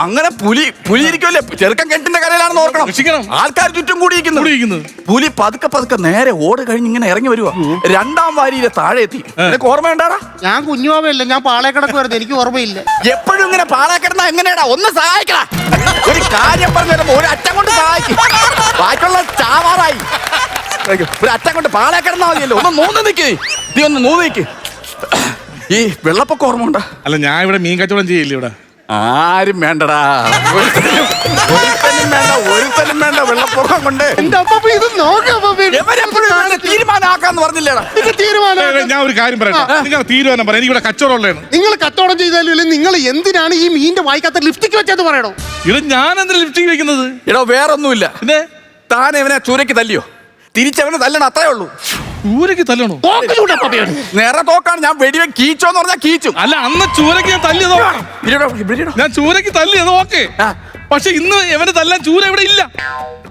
അങ്ങനെ പുലി ഇരിക്കുമല്ലേ? ചെറുക്കൻ കെട്ടിന്റെ കരയിലാണെന്ന് ഓർക്കണം. ആൾക്കാർ ചുറ്റും കൂടിയിരിക്കുന്നു. പുലി പതുക്കെ നേരെ ഓട് കഴിഞ്ഞ് ഇങ്ങനെ ഇറങ്ങി വരുവാ. 2ാം വാരിയിലെ താഴെ എത്തി. നിനക്ക് ഓർമ്മ ഉണ്ടാടാ?
ഞാൻ കുഞ്ഞുവാവല്ലേ, ഞാൻ പാളയെ കിടക്കുമായിരുന്നു, എനിക്ക് ഓർമ്മയില്ല.
എപ്പോഴും ഇങ്ങനെ പാളയെ കിടന്നാ എങ്ങനെയാടാ? ഒന്ന് സഹായിക്കടാ. ഒരു കാര്യം പറഞ്ഞു തരുമ്പോ ഒരു അറ്റം കൊണ്ട് സഹായിക്കും. ബാക്കിയുള്ള ചാവാറായി. ഒരു അറ്റം കൊണ്ട് പാളയെ കിടന്നാ മതിയല്ലോ. ഒന്ന് നൂന്ന് നിൽക്ക്. നീ ഒന്ന് നൂന്ന് നിൽക്ക്. ഈ വെള്ളപ്പൊക്കം ഓർമ്മ ഉണ്ടാ?
അല്ല ഞാൻ ഇവിടെ മീൻ കച്ചവടം ചെയ്യില്ല. ഇവിടെ
ആരും വേണ്ടടാ, ഒരുത്തനും വേണ്ട വെള്ളപ്പൊക്കം കൊണ്ട്. തീരുമാനമാക്കാന്ന് പറഞ്ഞില്ലേടാ?
ഞാൻ ഒരു കാര്യം പറയട്ടെ, നിങ്ങൾ തീരുമാനം പറയാം. എനിക്കിവിടെ കച്ചവടം ഉള്ളതാണ്.
നിങ്ങൾ കച്ചവടം ചെയ്താലും നിങ്ങൾ എന്തിനാണ് ഈ മീന്റെ വായിക്കാത്ത ലിപ്സ്റ്റിക് വെച്ചത് പറയണോ?
ഇവിടെ ഞാൻ എന്തിനാ ലിപ്സ്റ്റിക് വെക്കുന്നത്?
എടോ വേറൊന്നുമില്ല.
പിന്നെ
താൻ ഇവനെ ചൂരയ്ക്ക് തല്ലിയോ? തിരിച്ചവന് തല്ലണം, അത്രേ ഉള്ളൂ.
ചൂരയ്ക്ക് തല്ലണോ?
നേരെ തോക്കാണ്. ഞാൻ വെടിവെ കീച്ചോന്ന് പറഞ്ഞാൽ കീച്ചു.
അല്ല അന്ന് ചൂരയ്ക്ക് ഞാൻ തല്ലിയതോ? ഞാൻ ചൂരയ്ക്ക് തല്ലിയതോ ഓക്കെ. പക്ഷെ ഇന്ന് എവനെ തല്ലാൻ ചൂര ഇവിടെ ഇല്ല.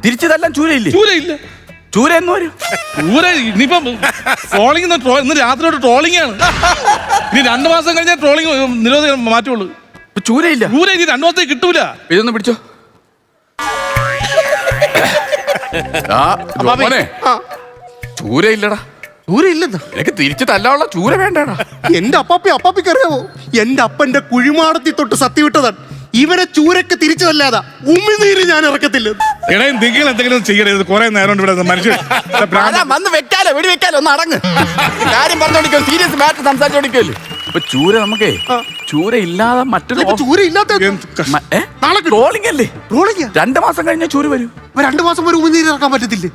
തിരിച്ചു തല്ലാൻ ചൂരയില്ലേ?
ചൂരയില്ല.
ചൂര എന്ന് വരും.
ചൂര ഇനിയിപ്പം ട്രോളിംഗ് ഇന്ന് രാത്രിയോട്ട് ട്രോളിംഗ് ആണ്. ഇനി 2 മാസം കഴിഞ്ഞാൽ ട്രോളിംഗ് നിരോധനം മാറ്റുള്ളൂ.
ഇപ്പൊ ചൂരയില്ല.
ചൂര ഇനി 2 മാസത്തേക്ക് കിട്ടൂല.
ഇതൊന്ന് പിടിച്ചോ. മോനെ ചൂരയില്ലടാ.
ചൂരയില്ലെന്ന്
എനിക്ക് തിരിച്ചു തല്ലാനുള്ള ചൂര വേണ്ടടാ.
എന്റെ അപ്പാപ്പിക്ക് അറിയാവോ, എന്റെ അപ്പന്റെ കുഴിമാടത്തി തൊട്ട് സത്യവിട്ടതാണ് ഇവനെ ചൂരക്ക് തിരിച്ചതല്ലാതെ ഉമ്മിനീര് ഞാൻ ഇറക്കത്തില്ല.
എടേ നിങ്ങൾ എന്തെങ്കിലും ചെയ്യണത് കുറെ നേരം ഇവിടെ മനുഷ്യൻ
വന്ന് വെക്കാലോ വെടി വെക്കാലോ, ഒന്ന് അടങ്ങ്. കാര്യം പറഞ്ഞോണ്ടിരിക്കോ, സീരിയസ് മാറ്റർ സംസാരിച്ചോണ്ടിരിക്കല്ലേ. ഇപ്പൊ ചൂര നമുക്കേ ചൂര ഇല്ലാതെ മറ്റൊരു
ചൂര ഇല്ലാത്ത നാളെ
ട്രോളിംഗ് അല്ലേ.
ട്രോളിംഗ്
2 മാസം കഴിഞ്ഞാൽ ചൂര വരും.
2 മാസം വരെ ഉമ്മിനീര് ഇറക്കാൻ പറ്റത്തില്ലേ?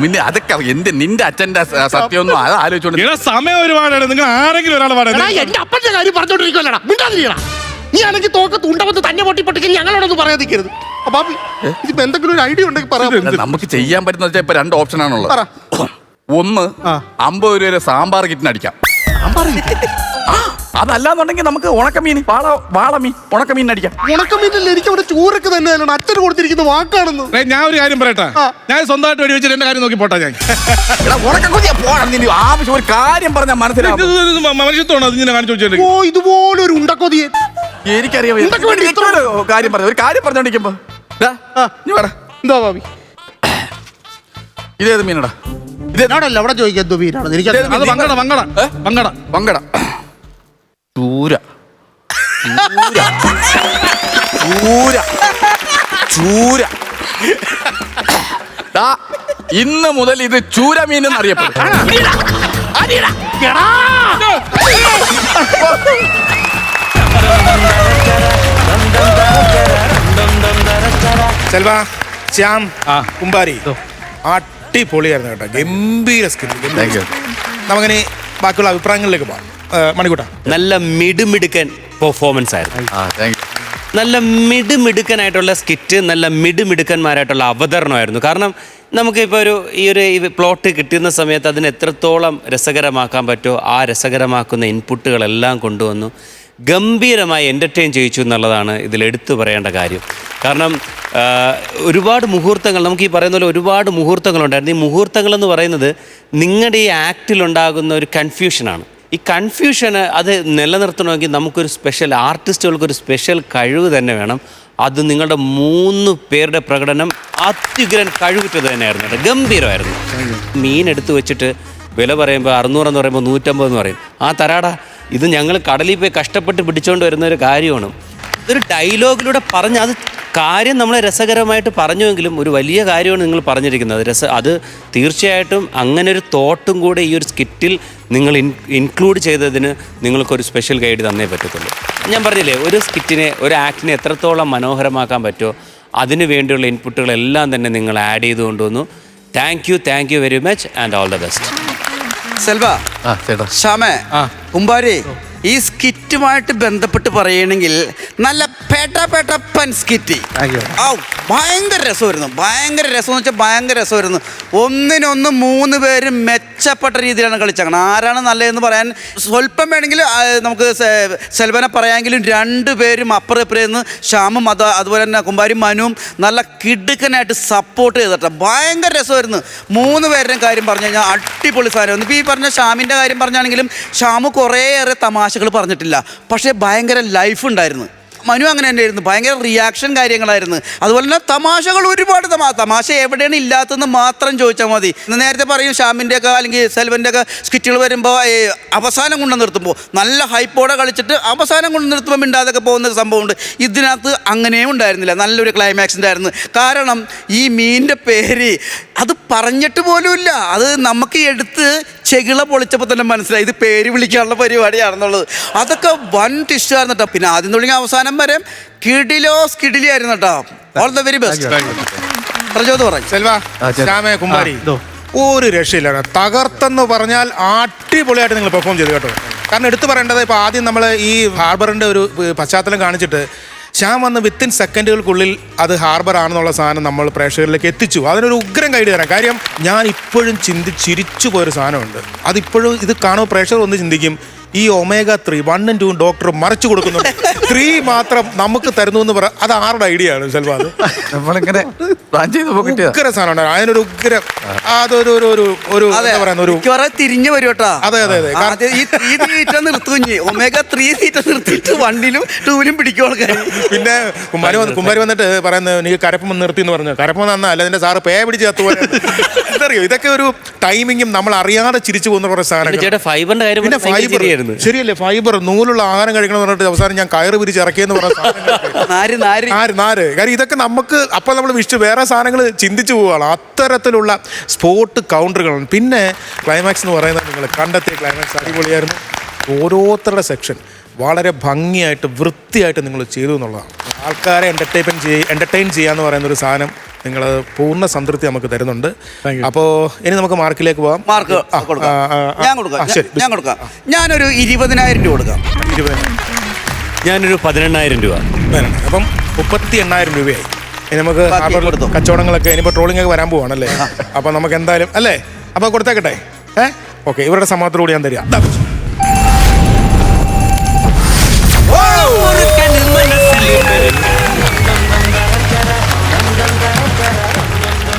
പിന്നെ അതൊക്കെ നിന്റെ അച്ഛന്റെ സത്യമൊന്നും അത് ആലോചിച്ചോണ്ട്
സമയം ഒരുപാടാണ്. നിങ്ങൾ ആരെങ്കിലും ഒരാൾ പാടാ.
എന്റെ അപ്പന്റെ കാര്യം പറഞ്ഞോണ്ടിരിക്കുവല്ലടാ, മിണ്ടാതിരിക്കടാ. നീ ആണെങ്കിൽ തോക്കത്ത് ഉണ്ടവന്ന് തന്നെ പൊട്ടിപ്പൊട്ടിക്കൽ ഞങ്ങളോടൊന്നും പറയാതിരിക്കരുത്. അപ്പാപ്പി ഇതിപ്പോ എന്തെങ്കിലും ഒരു ഐഡിയ ഉണ്ടെങ്കിൽ പറയാം.
നമുക്ക് ചെയ്യാൻ പറ്റുന്ന വെച്ചാൽ ഇപ്പൊ 2 ഓപ്ഷൻ ആണുള്ളത്.
പറ.
ഒന്ന് 50 രൂപ സാമ്പാർ കിറ്റിന് അടിക്കാം. അതല്ലാന്നുണ്ടെങ്കിൽ നമുക്ക് ഉണക്കമീൻ വാളമീൻ ഉണക്കമീൻ അടിക്കാം.
ഉണക്കമീനല്ലേ എനിക്ക് അവിടെ ചൂരക്ക് തന്നെ അച്ഛന് കൊടുത്തിരിക്കുന്ന വാക്കാണെന്ന്.
ഞാൻ ഒരു കാര്യം പറയട്ടെ. ഞാൻ സ്വന്തമായിട്ട് വെടി വെച്ചിട്ട് എന്റെ കാര്യം നോക്കി പോട്ടെ. ഞാൻ
ആവശ്യം ഒരു കാര്യം പറഞ്ഞാൽ മനസ്സിലാവും.
മനുഷ്യത്വമാണ് അത് ഞാൻ കാണിച്ചു വെച്ചിട്ട്.
ഓ ഇതുപോലെ ഒരു ഉണ്ടക്കൊതിയെ
എനിക്കറിയാം. കാര്യം പറഞ്ഞു ഒരു കാര്യം പറഞ്ഞോണ്ടിരിക്കുമ്പോ
എന്താ ഭാവി
ഇതേത് മീനടാ?
ഇതേനാടല്ല അവിടെ ചോദിക്കാം എന്തോ മീനാണ് എനിക്ക്.
അത് വങ്കട
ചൂര ചൂര ചൂര ഇന്ന് മുതൽ ഇത് ചൂര മീൻ എന്ന് അറിയപ്പെടും.
സെൽവ, ശ്യാം, കുമ്പാരി അടിപൊളിയായിരുന്നു കേട്ടോ. ഗംഭീര സ്കിറ്റ്. നമുക്കിനി ബാക്കിയുള്ള അഭിപ്രായങ്ങളിലേക്ക് പോകാം. മണിക്കൂട്ട
നല്ല മിടുമിടുക്കൻ പെർഫോമൻസ് ആയിരുന്നു. നല്ല മിടുമിടുക്കനായിട്ടുള്ള സ്കിറ്റ്, നല്ല മിടുമിടുക്കന്മാരായിട്ടുള്ള അവതരണമായിരുന്നു. കാരണം നമുക്കിപ്പോൾ ഈ പ്ലോട്ട് കിട്ടുന്ന സമയത്ത് അതിന് എത്രത്തോളം രസകരമാക്കാൻ പറ്റുമോ ആ രസകരമാക്കുന്ന ഇൻപുട്ടുകളെല്ലാം കൊണ്ടുവന്നു ഗംഭീരമായി എൻ്റർടൈൻ ചെയ്യിച്ചു എന്നുള്ളതാണ് ഇതിൽ എടുത്തു പറയേണ്ട കാര്യം. കാരണം ഒരുപാട് മുഹൂർത്തങ്ങൾ, നമുക്ക് ഈ പറയുന്ന പോലെ ഒരുപാട് മുഹൂർത്തങ്ങളുണ്ടായിരുന്നു. ഈ മുഹൂർത്തങ്ങളെന്ന് പറയുന്നത് നിങ്ങളുടെ ഈ ആക്ടിലുണ്ടാകുന്ന ഒരു കൺഫ്യൂഷനാണ്. ഈ കൺഫ്യൂഷന് അത് നിലനിർത്തണമെങ്കിൽ നമുക്കൊരു സ്പെഷ്യൽ ആർട്ടിസ്റ്റുകൾക്കൊരു സ്പെഷ്യൽ കഴിവ് തന്നെ വേണം. അത് നിങ്ങളുടെ 3 പേരുടെ പ്രകടനം അത്യുഗ്രൻ കഴിവുറ്റത് തന്നെയായിരുന്നു കേട്ടോ. ഗംഭീരമായിരുന്നു. മീൻ എടുത്തു വെച്ചിട്ട് വില പറയുമ്പോൾ 600 എന്ന് പറയുമ്പോൾ 150 എന്ന് പറയും. തരാടാ, ഇത് ഞങ്ങൾ കടലിൽ പോയി കഷ്ടപ്പെട്ട് പിടിച്ചുകൊണ്ട് വരുന്ന ഒരു കാര്യമാണ്. ഇതൊരു ഡയലോഗിലൂടെ പറഞ്ഞ് അത് കാര്യം നമ്മളെ രസകരമായിട്ട് പറഞ്ഞുവെങ്കിലും ഒരു വലിയ കാര്യമാണ് നിങ്ങൾ പറഞ്ഞിരിക്കുന്നത്. അത് തീർച്ചയായിട്ടും അങ്ങനെ ഒരു തോട്ടും കൂടെ ഈ ഒരു സ്കിറ്റിൽ നിങ്ങൾ ഇൻക്ലൂഡ് ചെയ്തതിന് നിങ്ങൾക്കൊരു സ്പെഷ്യൽ ഗൈഡ് തന്നേ പറ്റത്തുള്ളൂ. ഞാൻ പറഞ്ഞില്ലേ, ഒരു സ്കിറ്റിനെ ഒരു ആക്ടിനെ എത്രത്തോളം മനോഹരമാക്കാൻ പറ്റുമോ അതിന് വേണ്ടിയുള്ള ഇൻപുട്ടുകളെല്ലാം തന്നെ നിങ്ങൾ ആഡ് ചെയ്ത് കൊണ്ടുവന്നു. Thank you very much and all the best.
Selva, ശ്യാമേ, കുമ്പാരി, ഈ സ്കിറ്റുമായിട്ട് ബന്ധപ്പെട്ട് പറയുകയാണെങ്കിൽ നല്ല പേട്ടപ്പൻ സ്കിറ്റ്. ഭയങ്കര രസമായിരുന്നു. ഭയങ്കര രസം എന്ന് വെച്ചാൽ ഭയങ്കര രസമായിരുന്നു. ഒന്നിനൊന്ന് 3 പേരും മെച്ചപ്പെട്ട രീതിയിലാണ് കളിച്ചത്. ആരാണ് നല്ലതെന്ന് പറയാൻ സ്വല്പം വേണമെങ്കിൽ നമുക്ക് സെൽവനെ പറയാമെങ്കിലും 2 പേരും അപ്പുറം ഇപ്പുറന്ന് ശ്യാമും അതുപോലെ തന്നെ കുമ്പാരി മനുവും നല്ല കിടുക്കനായിട്ട് സപ്പോർട്ട് ചെയ്തിട്ട് ഭയങ്കര രസമായിരുന്നു. 3 പേരുടെയും കാര്യം പറഞ്ഞു കഴിഞ്ഞാൽ അടിപൊളി സാധനമായിരുന്നു. ഇപ്പോൾ ഈ പറഞ്ഞ ശ്യാമിൻ്റെ കാര്യം പറഞ്ഞാണെങ്കിലും ശ്യാമ് കുറേയേറെ തമാശകൾ പറഞ്ഞിട്ടില്ല, പക്ഷേ ഭയങ്കര ലൈഫ് ഉണ്ടായിരുന്നു. മനു അങ്ങനെ തന്നെയായിരുന്നു. ഭയങ്കര റിയാക്ഷൻ കാര്യങ്ങളായിരുന്നു. അതുപോലെ തന്നെ തമാശകൾ ഒരുപാട് തമാശ എവിടെയാണ് ഇല്ലാത്തതെന്ന് മാത്രം ചോദിച്ചാൽ മതി. നേരത്തെ പറയും ശ്യാമിൻ്റെ ഒക്കെ അല്ലെങ്കിൽ സെൽവൻ്റെ ഒക്കെ സ്കിറ്റുകൾ വരുമ്പോൾ അവസാനം കൊണ്ട് നിർത്തുമ്പോൾ നല്ല ഹൈപ്പോടെ കളിച്ചിട്ട് അവസാനം കൊണ്ട് നിർത്തുമ്പോൾ മിണ്ടാതൊക്കെ പോകുന്ന സംഭവമുണ്ട്. ഇതിനകത്ത് അങ്ങനെയും ഉണ്ടായിരുന്നില്ല. നല്ലൊരു ക്ലൈമാക്സ് ഉണ്ടായിരുന്നു. കാരണം ഈ മീനിൻ്റെ പേര് അത് പറഞ്ഞിട്ട് പോലുമില്ല. അത് നമുക്ക് എടുത്ത് ചെകിള പൊളിച്ചപ്പോൾ തന്നെ മനസ്സിലായി ഇത് പേര് വിളിക്കാനുള്ള പരിപാടിയാണെന്നുള്ളത്. അതൊക്കെ വൻ ടിസ്റ്റായിരുന്നു കേട്ടോ. പിന്നെ ആദ്യം തുടങ്ങി അവസാനം വരെ കിടിലി ആയിരുന്നു കേട്ടോ. All the very best. Prachod പറഞ്ഞു.
സെൽവ, ശ്യാമേ, കുമ്പാരി ഒരു രക്ഷയില്ല. തകർത്തെന്ന് പറഞ്ഞാൽ അടിപൊളിയായിട്ട് നിങ്ങൾ പെർഫോം ചെയ്തു കേട്ടോ. കാരണം എടുത്തു പറയേണ്ടത്, ഇപ്പോൾ ആദ്യം നമ്മൾ ഈ ഹാർബറിൻ്റെ ഒരു പശ്ചാത്തലം കാണിച്ചിട്ട് ശ്യാം വന്ന് വിത്തിൻ സെക്കൻഡുകൾക്കുള്ളിൽ അത് ഹാർബർ ആണെന്നുള്ള സാധനം നമ്മൾ പ്രേക്ഷകരിലേക്ക് എത്തിച്ചു. അതിനൊരു ഉഗ്രം ഗൈഡ് തരാം. കാര്യം ഞാൻ ഇപ്പോഴും ചിരിച്ചു പോയൊരു സാധനമുണ്ട്. അതിപ്പോഴും ഇത് കാണുമ്പോൾ പ്രേക്ഷകർ ഒന്ന് ചിന്തിക്കും, ഈ ഒമേഗ 3 1 ഉം 2 ഉം ഡോക്ടർ മറിച്ചു കൊടുക്കുന്നുണ്ട്. 3 മാത്രം നമുക്ക് തരുന്നു എന്ന് പറ. അത് ആരുടെ ഐഡിയ ആണ് സെൽവ? അത്
നമ്മളിങ്ങനെ പ്ലാൻ ചെയ്ത് പോക്കിട്ടിയാ.
ഉഗ്ര സാധനം. അതിനൊരു ഉഗ്ര അതൊരു എന്താ പറയുന്ന ഒരു
തിരിഞ്ഞു വരും കേട്ടാ.
അതെ അതെ അതെ.
ഈ 3 തീറ്റ നിർത്തുഞ്ഞ് omega-3 തീറ്റ നിർത്തിയിട്ട് 1 ഉം 2 ഉം പിടിക്കും ആൾക്കാർ.
പിന്നെ കുമാരി വന്നിട്ട് പറയുന്നത് നീ കരപ്പം നിർത്തി എന്ന് പറഞ്ഞു. കരപ്പം നന്നാ അല്ല അതിന്റെ സാറ് പേ പിടിച്ച് കത്തുപോലെ. എന്തറിയോ, ഇതൊക്കെ ഒരു ടൈമിങ്ങും നമ്മൾ അറിയാതെ ചിരിച്ചു പോകുന്ന കുറേ സാധനങ്ങൾ.
ചേട്ടാ ഫൈബറിന്റെ കാര്യം
പിന്നെ ഫൈബർ ശരിയല്ലേ, ഫൈബർ നൂലുള്ള ആഹാരം കഴിക്കണം എന്ന് പറഞ്ഞിട്ട് അവസാനം ഞാൻ കയറ് പിരിച്ച് ഇറക്കിയെന്ന് പറഞ്ഞ നാര്. കാര്യം ഇതൊക്കെ നമുക്ക് അപ്പോൾ നമ്മൾ വേറെ സാധനങ്ങൾ ചിന്തിച്ചു പോവുകയാണ്. അത്തരത്തിലുള്ള സ്പോട്ട് കൗണ്ടറുകളാണ്. പിന്നെ ക്ലൈമാക്സ് എന്ന് പറയുന്നത് നിങ്ങൾ കണ്ടെത്തിയ ക്ലൈമാക്സ് അടിപൊളിയായിരുന്നു. ഓരോരുത്തരുടെ സെക്ഷൻ വളരെ ഭംഗിയായിട്ട് വൃത്തിയായിട്ട് നിങ്ങൾ ചെയ്തു എന്നുള്ളതാണ്. ആൾക്കാരെ എൻ്റർടൈൻ ചെയ്യാന്ന് പറയുന്ന ഒരു സാധനം നിങ്ങൾ പൂർണ്ണ സംതൃപ്തി നമുക്ക് തരുന്നുണ്ട്. അപ്പോൾ ഇനി നമുക്ക് മാർക്കിലേക്ക് പോവാം.
മാർക്ക് ഞാൻ കൊടുക്കാം. ഞാനൊരു 20,000 രൂപ കൊടുക്കാം.
20,000.
ഞാനൊരു 18,000 രൂപ.
അപ്പം 38,000 രൂപയായി. ഇനി നമുക്ക് കച്ചവടങ്ങളൊക്കെ ഇനിയിപ്പോൾ ട്രോളിംഗ് ഒക്കെ വരാൻ പോവാണല്ലേ. അപ്പം നമുക്ക് എന്തായാലും അല്ലേ, അപ്പോൾ കൊടുത്തേക്കട്ടെ. ഓക്കെ, ഇവരുടെ സമ്മതത്തോടുകൂടി ഞാൻ തരിക.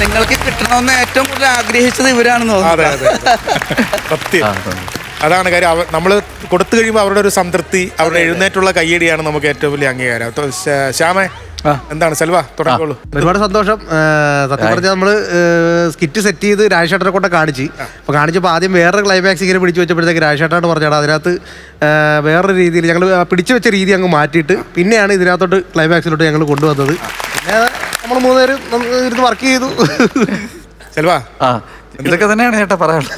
നിങ്ങൾക്ക് കിട്ടണമെന്ന് ഏറ്റവും കൂടുതൽ ആഗ്രഹിച്ചത് ഇവരാണെന്ന്
അതെ അതെ സത്യം. അതാണ് കാര്യം. നമ്മൾ കൊടുത്തു കഴിയുമ്പോൾ അവരുടെ ഒരു സംതൃപ്തി, അവരുടെ എഴുന്നേറ്റുള്ള കയ്യടിയാണ് നമുക്ക് ഏറ്റവും വലിയ അംഗീകാരം. ശ്യാമേ, എന്താണ് സെൽവ തുടങ്ങിക്കോളൂ.
ഒരുപാട് സന്തോഷം. സത്യം പറഞ്ഞാൽ നമ്മള് സ്കിറ്റ് സെറ്റ് ചെയ്ത് രാജേഷേട്ടനെ കൊണ്ട് കാണിച്ചപ്പോൾ ആദ്യം വേറൊരു ക്ലൈമാക്സ് ഇങ്ങനെ പിടിച്ചു വെച്ചപ്പോഴത്തേക്ക് രാജേഷേട്ടനോട് പറഞ്ഞാൽ അതിനകത്ത് വേറൊരു രീതിയിൽ ഞങ്ങൾ പിടിച്ചു വെച്ച രീതി അങ്ങ് മാറ്റിയിട്ട് പിന്നെയാണ് ഇതിനകത്തോട്ട് ക്ലൈമാക്സിലോട്ട് ഞങ്ങൾ കൊണ്ടുവന്നത്. പിന്നെ നമ്മൾ 3 പേരും ഇരുന്ന് വർക്ക് ചെയ്തു.
സെൽവ,
ഇതൊക്കെ തന്നെയാണ് ചേട്ടാ പറയാനുള്ളത്.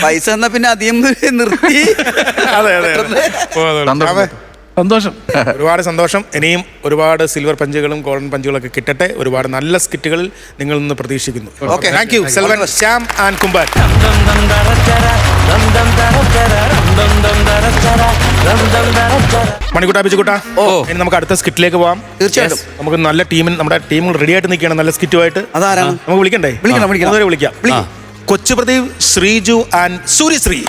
പൈസ എന്നാ പിന്നെ അധികം നിർത്തി.
അതെ അതെ
സന്തോഷം.
ഒരുപാട് സന്തോഷം. ഇനിയും ഒരുപാട് സിൽവർ പഞ്ചുകളും ഗോൾഡൻ പഞ്ചുകളൊക്കെ കിട്ടട്ടെ. ഒരുപാട് നല്ല സ്കിറ്റുകളിൽ നിങ്ങൾ നിന്ന് പ്രതീക്ഷിക്കുന്നു. Thank you Selvan, Shyam and Kumbar. മണിക്കുട്ടാ, ബിജുക്കുട്ടാ, ഇനി നമുക്ക് അടുത്ത സ്കിറ്റിലേക്ക് പോവാം.
തീർച്ചയായിട്ടും
നമുക്ക് നല്ല നമ്മുടെ ടീമുകൾ റെഡി ആയിട്ട് നിൽക്കുകയാണ് നല്ല സ്കിറ്റുമായിട്ട്.
അതാരാണ്?
നമുക്ക് വിളിക്കണ്ടേ? വിളിക്കാം. കൊച്ചു പ്രദീപ്, ശ്രീജു ആൻഡ് സൂര്യശ്രീ.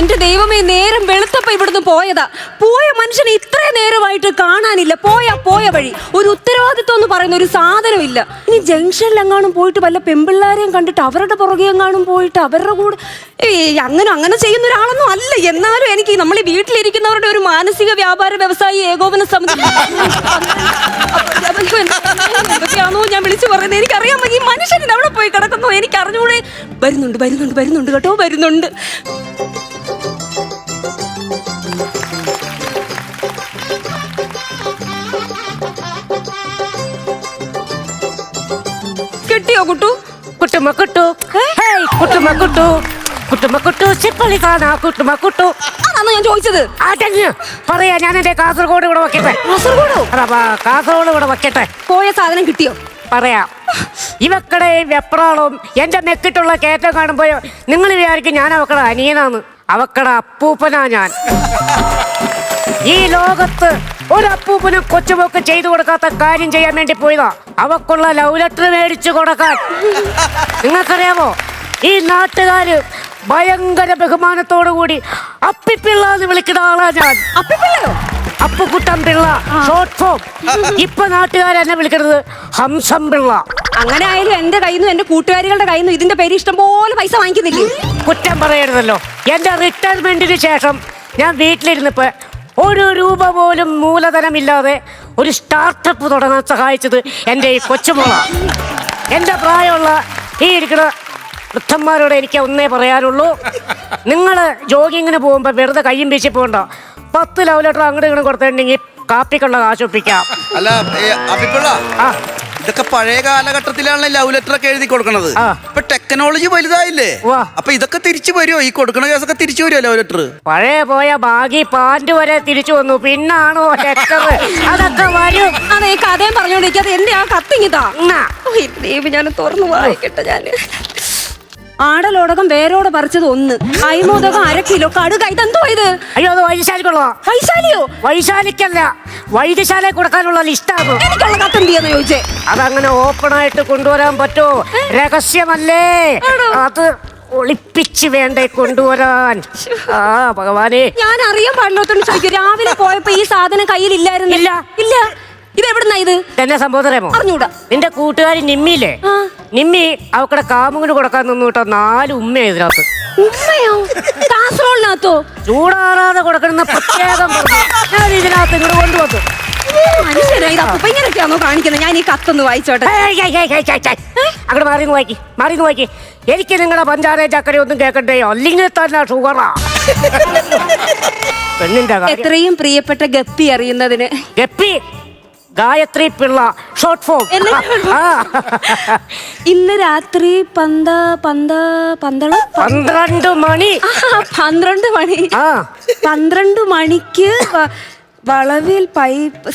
എന്റെ ദൈവമേ, നേരം വെളുത്തപ്പോ ഇവിടുന്ന് പോയതാ. പോയ മനുഷ്യനെ ഇത്രയും നേരമായിട്ട് കാണാനില്ല. പോയ വഴി ഒരു ഉത്തരവാദിത്വം എന്ന് പറയുന്ന ഒരു സാധനമില്ല. ഇനി ജംഗ്ഷനിൽ എങ്ങാനും പോയിട്ട് വല്ല പെമ്പിള്ളാരെയും കണ്ടിട്ട് അവരുടെ പുറകെ എങ്ങാനും പോയിട്ട് അവരുടെ കൂടെ അങ്ങനെ ചെയ്യുന്ന ഒരാളൊന്നും അല്ല. എന്നാലും എനിക്ക് നമ്മൾ ഈ വീട്ടിലിരിക്കുന്നവരുടെ ഒരു മാനസിക വ്യാപാര വ്യവസായി ഏകോപന സമിതി എന്തൊക്കെയാണോ ഞാൻ വിളിച്ചു പറയുന്നത് എനിക്കറിയാൻ. ഈ മനുഷ്യൻ അവിടെ പോയി കിടക്കുന്നു, എനിക്ക് അറിഞ്ഞൂടെ. വരുന്നുണ്ട് കേട്ടോ, വരുന്നുണ്ട്. കിട്ടിയോ കുട്ടു? അതാണോ ഞാൻ ചോദിച്ചത്?
പറയാ, ഞാൻ എന്റെ കാസർഗോഡ് ഇവിടെ വെക്കട്ടെ. കാസർഗോഡ് ഇവിടെ വെക്കട്ടെ.
പോയ സാധനം കിട്ടിയോ?
പറയാം. ഇവക്കടെ വെപ്രാളും എന്റെ മെക്കിട്ടുള്ള കയറ്റം കാണുമ്പോ നിങ്ങൾ വിചാരിക്കും ഞാൻ അവക്കടെ അനിയനാന്ന്. അവക്കടെ അപ്പൂപ്പനാ ഞാൻ. ഈ ലോകത്ത് ഒരു അപ്പൂപ്പനും കൊച്ചുമൊക്കെ ചെയ്തു കൊടുക്കാത്ത കാര്യം ചെയ്യാൻ വേണ്ടി പോയതാ. അവക്കുള്ള ലവ് ലെറ്റർ മേടിച്ചു കൊടുക്കാൻ. നിങ്ങൾക്കറിയാമോ, ഈ നാട്ടുകാര് ഭയങ്കര ബഹുമാനത്തോടു കൂടി അപ്പിപ്പിള്ള എന്ന് വിളിക്കുന്ന ആളാ ഞാൻ.
അപ്പിപ്പിള്ളയോ?
Appukuttan Pillai, short form. ഇപ്പൊ നാട്ടുകാരെന്നെ വിളിക്കുന്നത് ഹംസം പിള്ള.
അങ്ങനെ ആയാലും എന്റെ കയ്യിൽ നിന്നും എന്റെ കൂട്ടുകാരികളുടെ കയ്യിൽ നിന്നും ഇതിന്റെ പേര് ഇഷ്ടംപോലെ പൈസ വാങ്ങിക്കുന്നില്ലേ?
കുറ്റം പറയരുതല്ലോ. എന്റെ റിട്ടയർമെന്റിന് ശേഷം ഞാൻ വീട്ടിലിരുന്നപ്പോ 1 രൂപ പോലും മൂലധനമില്ലാതെ ഒരു സ്റ്റാർട്ടപ്പ് തുടങ്ങാൻ സഹായിച്ചത് എൻ്റെ ഈ കൊച്ചുമോള. എൻ്റെ പ്രായമുള്ള ഈ ഇരിക്കുന്ന വൃദ്ധന്മാരോട് എനിക്ക് ഒന്നേ പറയാനുള്ളൂ, നിങ്ങൾ ജോഗിങ്ങിന് പോകുമ്പോൾ വെറുതെ കയ്യും വീശി പോകണ്ട. 10 ലവ് ലെറ്റർ അങ്ങോട്ട് ഇങ്ങോട്ട് കൊടുത്തിട്ടുണ്ടെങ്കിൽ കാപ്പിക്കുള്ള കാശ് ഒപ്പിക്കാം.
അല്ല അഭിപ്രായ, ഇതൊക്കെ പഴയ കാലഘട്ടത്തിലാണ് ലവ് ലെറ്റർ ഒക്കെ എഴുതി കൊടുക്കണത്. ഇപ്പൊ ടെക്നോളജി വലുതായില്ലേ, അപ്പൊ ഇതൊക്കെ തിരിച്ചു വരുമോ? ഈ കൊടുക്കണ കേസൊക്കെ തിരിച്ചു വരുമോ ലവ് ലെറ്റർ?
പഴയ പോയ ബാഗി പാന്റ് വരെ തിരിച്ചു വന്നു, പിന്നാണോ ലെറ്റർ? അതൊക്കെ വരും.
അതെ, കഥയും പറഞ്ഞോണ്ടിരിക്കാതെ എന്റെ ആ കത്തിങ്ങിതാ. ഞാൻ തുറന്നു വായിക്കട്ടെ. ഞാൻ ആടലോടകം വേരോടെ പറിച്ചത് 1, അയ്മോദകം 1/2 കിലോ, കടുക്. ഇതെന്തോ ഇത്?
അയ്യോ, അത് വൈദ്യശാലിക്കുള്ള.
വൈശാലിയോ?
വൈശാലിക്കല്ല, വൈദ്യശാല കൊടുക്കാനുള്ള ലിസ്റ്റാണ്.
എനിക്കുള്ള കത്തെന്തിയാന്ന് ചോദിച്ചേ.
അതങ്ങനെ ഓപ്പൺ ആയിട്ട് കൊണ്ടുവരാൻ പറ്റുമോ? രഹസ്യമല്ലേ അത്. ഒളിപ്പിച്ച് വേണ്ടേ കൊണ്ടുവരാൻ. ആ ഭഗവാനെ,
ഞാൻ അറിയാൻ പാടില്ലാത്തോണ്ട് ചോദിക്കും. രാവിലെ പോയപ്പോ ഈ സാധനം കയ്യിലില്ലായിരുന്നു.
ഇല്ല.
ഇല്ല. ഇത് എവിടുന്നാ ഇത്?
എന്നെ സംഭവം അറിയാമോ?
അറിഞ്ഞൂടാ.
നിന്റെ കൂട്ടുകാരി നിമ്മിയില്ലേ,
ആ.
നിമ്മി അവക്കടെ കാമുകിന് കൊടുക്കാൻ നിന്നു കേട്ടോ 4 ഉമ്മ ഇതിനകത്ത്.
ഉമ്മയോ? കാസറോളിനകത്തോ?
ചൂടാറാതെ കൊടുക്കണമെന്ന് പ്രത്യേകം പറഞ്ഞു. ഞാൻ ഇതിനകത്ത് ഇങ്ങോട്ട് കൊണ്ടുവന്നു.
മനുഷ്യരാ ഇത്. അപ്പൊ ഇങ്ങനെയൊക്കെയാണോ കാണിക്കുന്നത്? ഞാൻ ഈ കത്തൊന്ന് വായിച്ചോട്ടെ.
അങ്ങോട്ട് മാറിന്ന് വായിക്കി. എനിക്ക് നിങ്ങളുടെ പഞ്ചാര ചക്കര ഒന്നും കേൾക്കണ്ടേ, അല്ലെങ്കിൽ തന്നെ ഷുഗറാ. പെണ്ണിന്റെ കാര്യം.
എത്രയും പ്രിയപ്പെട്ട ഗപ്പി അറിയുന്നതിന്.
Guppy Gayathri Pillai, short form.
ഇന്ന് രാത്രി 12
മണി.
12 മണി. 12 മണിക്ക് വളവിൽ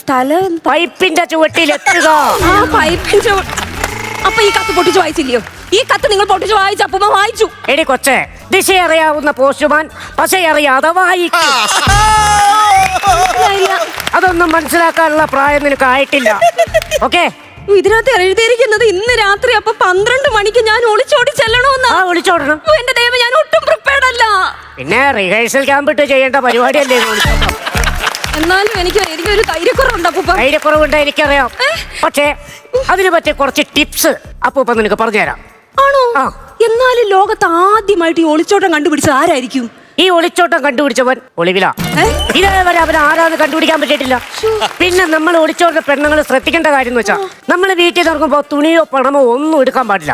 സ്ഥലം
പൈപ്പിന്റെ ചുവട്ടിലെത്തുക.
പൈപ്പിന്റെ. അപ്പൊ ഈ കത്ത് പൊട്ടിച്ച് വായിച്ചില്ലയോ? ഈ കത്ത് നിങ്ങൾ പൊട്ടിച്ച് വായിച്ചു. അപ്പൊ വായിച്ചു.
എടി കൊച്ചെ, ദിശ അറിയാവുന്ന പോസ്റ്റുമാൻ പശയറിയാതെ വായിക്കും. അതൊന്നും മനസ്സിലാക്കാനുള്ള പ്രായം നിനക്ക് ആയിട്ടില്ല. ഓക്കെ,
ഇതിനകത്ത് എഴുതിയിരിക്കുന്നത് ഇന്ന് രാത്രി അപ്പൊ 12 മണിക്ക് ഞാൻ ഒളിച്ചോടി ചെല്ലണമെന്നാ.
ഒളിച്ചോടണം.
എന്റെ ദൈവം, ഞാൻ ഒട്ടും പ്രിപ്പയർഡ് അല്ല.
പിന്നെ റിഹേഴ്സൽ ക്യാമ്പ് ഇട്ട് ചെയ്യേണ്ട പരിപാടിയല്ലേ.
എന്നാലും എനിക്കൊരു ധൈര്യക്കുറവുണ്ട് അപ്പൂപ്പ.
ധൈര്യക്കുറവുണ്ട് എനിക്കറിയാം. പക്ഷേ അതിന് പറ്റിയ കുറച്ച് ടിപ്സ് അപ്പൂപ്പ നിനക്ക് പറഞ്ഞുതരാം.
ആണോ? എന്നാലും ലോകത്ത് ആദ്യമായിട്ട് ഈ ഒളിച്ചോട്ടം കണ്ടുപിടിച്ചത് ആരായിരിക്കും?
ഈ ഒളിച്ചോട്ടം കണ്ടുപിടിച്ചവൻ ഒളിവില. ഇതേവരെ അവൻ ആരാന്ന് കണ്ടുപിടിക്കാൻ പറ്റിയിട്ടില്ല. പിന്നെ നമ്മൾ ഒളിച്ചോട്ട പെണ്ണുങ്ങൾ ശ്രദ്ധിക്കേണ്ട കാര്യം എന്ന് വെച്ചാൽ, നമ്മൾ വീട്ടിൽ നിറങ്ങുമ്പോ തുണിയോ പണമോ ഒന്നും എടുക്കാൻ പാടില്ല.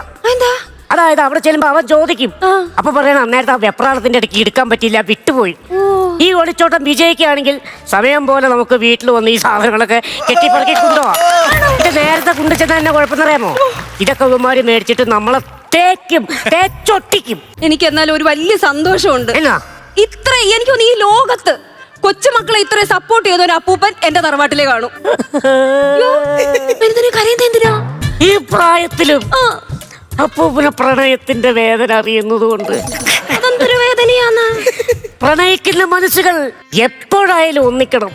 അതായത് അവിടെ ചെല്ലുമ്പോ അവൻ ചോദിക്കും. അപ്പൊ പറയണം, അന്നേരത്തെ ആ വെപ്രാളത്തിന്റെ ഇടയ്ക്ക് എടുക്കാൻ പറ്റില്ല, വിട്ടുപോയി. ഈ ഒളിച്ചോട്ടം വിജയിക്കുകയാണെങ്കിൽ സമയം പോലെ നമുക്ക് വീട്ടിൽ വന്ന് ഈ സാധനങ്ങളൊക്കെ കെട്ടിപ്പറക്കി കൊണ്ടുപോവാം. ഇത് നേരത്തെ കൊണ്ടുചെന്ന തന്നെ കുഴപ്പമെന്നറിയാമോ? ഇതൊക്കെ ഉമ്മാര് മേടിച്ചിട്ട് നമ്മളെ തേച്ചൊട്ടിക്കും.
എനിക്ക് എന്നാലും ഒരു വലിയ സന്തോഷമുണ്ട്.
എന്നാ?
എനിക്കൊന്ന് ഈ ലോകത്ത് കൊച്ചുമക്കളെ ഇത്രയും സപ്പോർട്ട് ചെയ്ത ഒരു അപ്പൂപ്പൻ എന്റെ തറവാട്ടിലേ കാണും. എന്തിനാ
ഈ പ്രായത്തിലും അപ്പൂപ്പന പ്രണയത്തിന്റെ വേദന അറിയുന്നത് കൊണ്ട്.
അതെന്തൊരു വേദനയാണ്?
പ്രണയിക്കുന്ന മനസ്സുകൾ എപ്പോഴായാലും ഒന്നിക്കണം.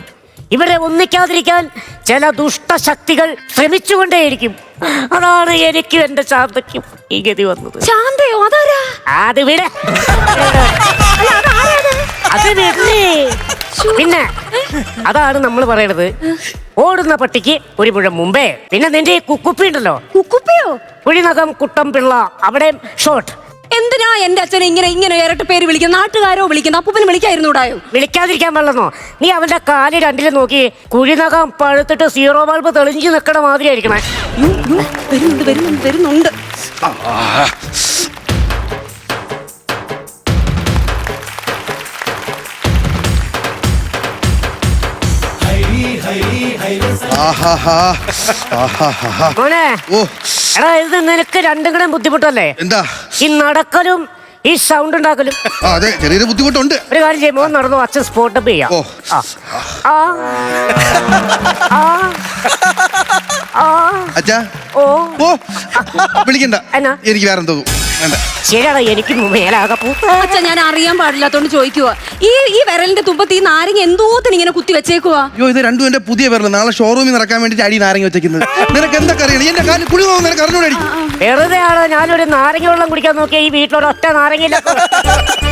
ഇവരെ ഒന്നിക്കാതിരിക്കാൻ ചില ദുഷ്ടശക്തികൾ ശ്രമിച്ചുകൊണ്ടേയിരിക്കും. അതാണ് എനിക്കും എന്റെ ശാന്തയ്ക്കും ഈ ഗതി വന്നത്.
ശാന്തയോ? അതാരാ?
അത് വിടെ. അത് വിടേ. പിന്നെ അതാണ് നമ്മൾ പറയണത്, ഓടുന്ന പട്ടിക്ക് ഒരു മുഴം മുമ്പേ. പിന്നെ നിന്റെ ഈ കുക്കുപ്പി ഉണ്ടല്ലോ,
കുക്കുപ്പിയോ?
കുഴിനകം കുട്ടം പിള്ള, അവിടെ ഷോർട്ട്.
എന്തിനാ എന്റെ അച്ഛനെ ഇങ്ങനെ ഇരട്ട പേര് വിളിക്കുന്ന? നാട്ടുകാരോ വിളിക്കുന്ന? അപ്പൂപ്പന് വിളിക്കായിരുന്നൂടായോ?
വിളിക്കാതിരിക്കാൻ പാടില്ലെന്നോ? നീ അവന്റെ കാല് രണ്ടിലും നോക്കി, കുഴിനകം പഴുത്തിട്ട് 0 ബൾബ് തെളിഞ്ഞു നിൽക്കണ മാതിരി ആയിരിക്കണേ.
വരുന്നുണ്ട്.
മോനെ, എടാ ഇത് നിനക്ക് രണ്ടും കൂടെ ബുദ്ധിമുട്ടല്ലേ?
എന്താ
ഈ നടക്കലും ഈ സൗണ്ട് ഉണ്ടാക്കലും?
അതെ, ചെറിയൊരു ബുദ്ധിമുട്ടുണ്ട്.
ഒരു കാര്യം ചെയ്യുമ്പോ നടന്നു, അച്ഛൻ സ്പോട്ടപ്പ് ചെയ്യാം.
അച്ഛാ,
ഓ
വിളിക്കണ്ട,
എന്നാ?
എനിക്ക് വേറെ എന്തോ വേണ്ട.
ശരിയാടാ, എനിക്ക് മേലാകെ
അച്ഛാ, ഞാൻ അറിയാൻ പാടില്ലാത്തോണ്ട് ചോദിക്കുക. ഈ വിരലിന്റെ തുമ്പത്ത് ഈ നാരങ്ങ എന്തോത്തിന് ഇങ്ങനെ കുത്തി വെച്ചേക്കുവാ?
അയ്യോ, ഇത് രണ്ടും എന്റെ പുതിയ വിരല്. നാളെ ഷോറൂമിൽ നടക്കാൻ വേണ്ടി അടി നാരങ്ങ വെച്ചേക്കുന്നത്. നിനക്ക് എന്തൊക്കെ അറിയണം? എന്റെ കാലിൽ കുളി പോകുന്ന നിനക്ക് അറിഞ്ഞൂടി.
വെറുതെ ആണോ ഞാനൊരു നാരങ്ങ വെള്ളം കുടിക്കാൻ നോക്കിയ ഈ വീട്ടിലൊരൊറ്റ നാരങ്ങയില്ല.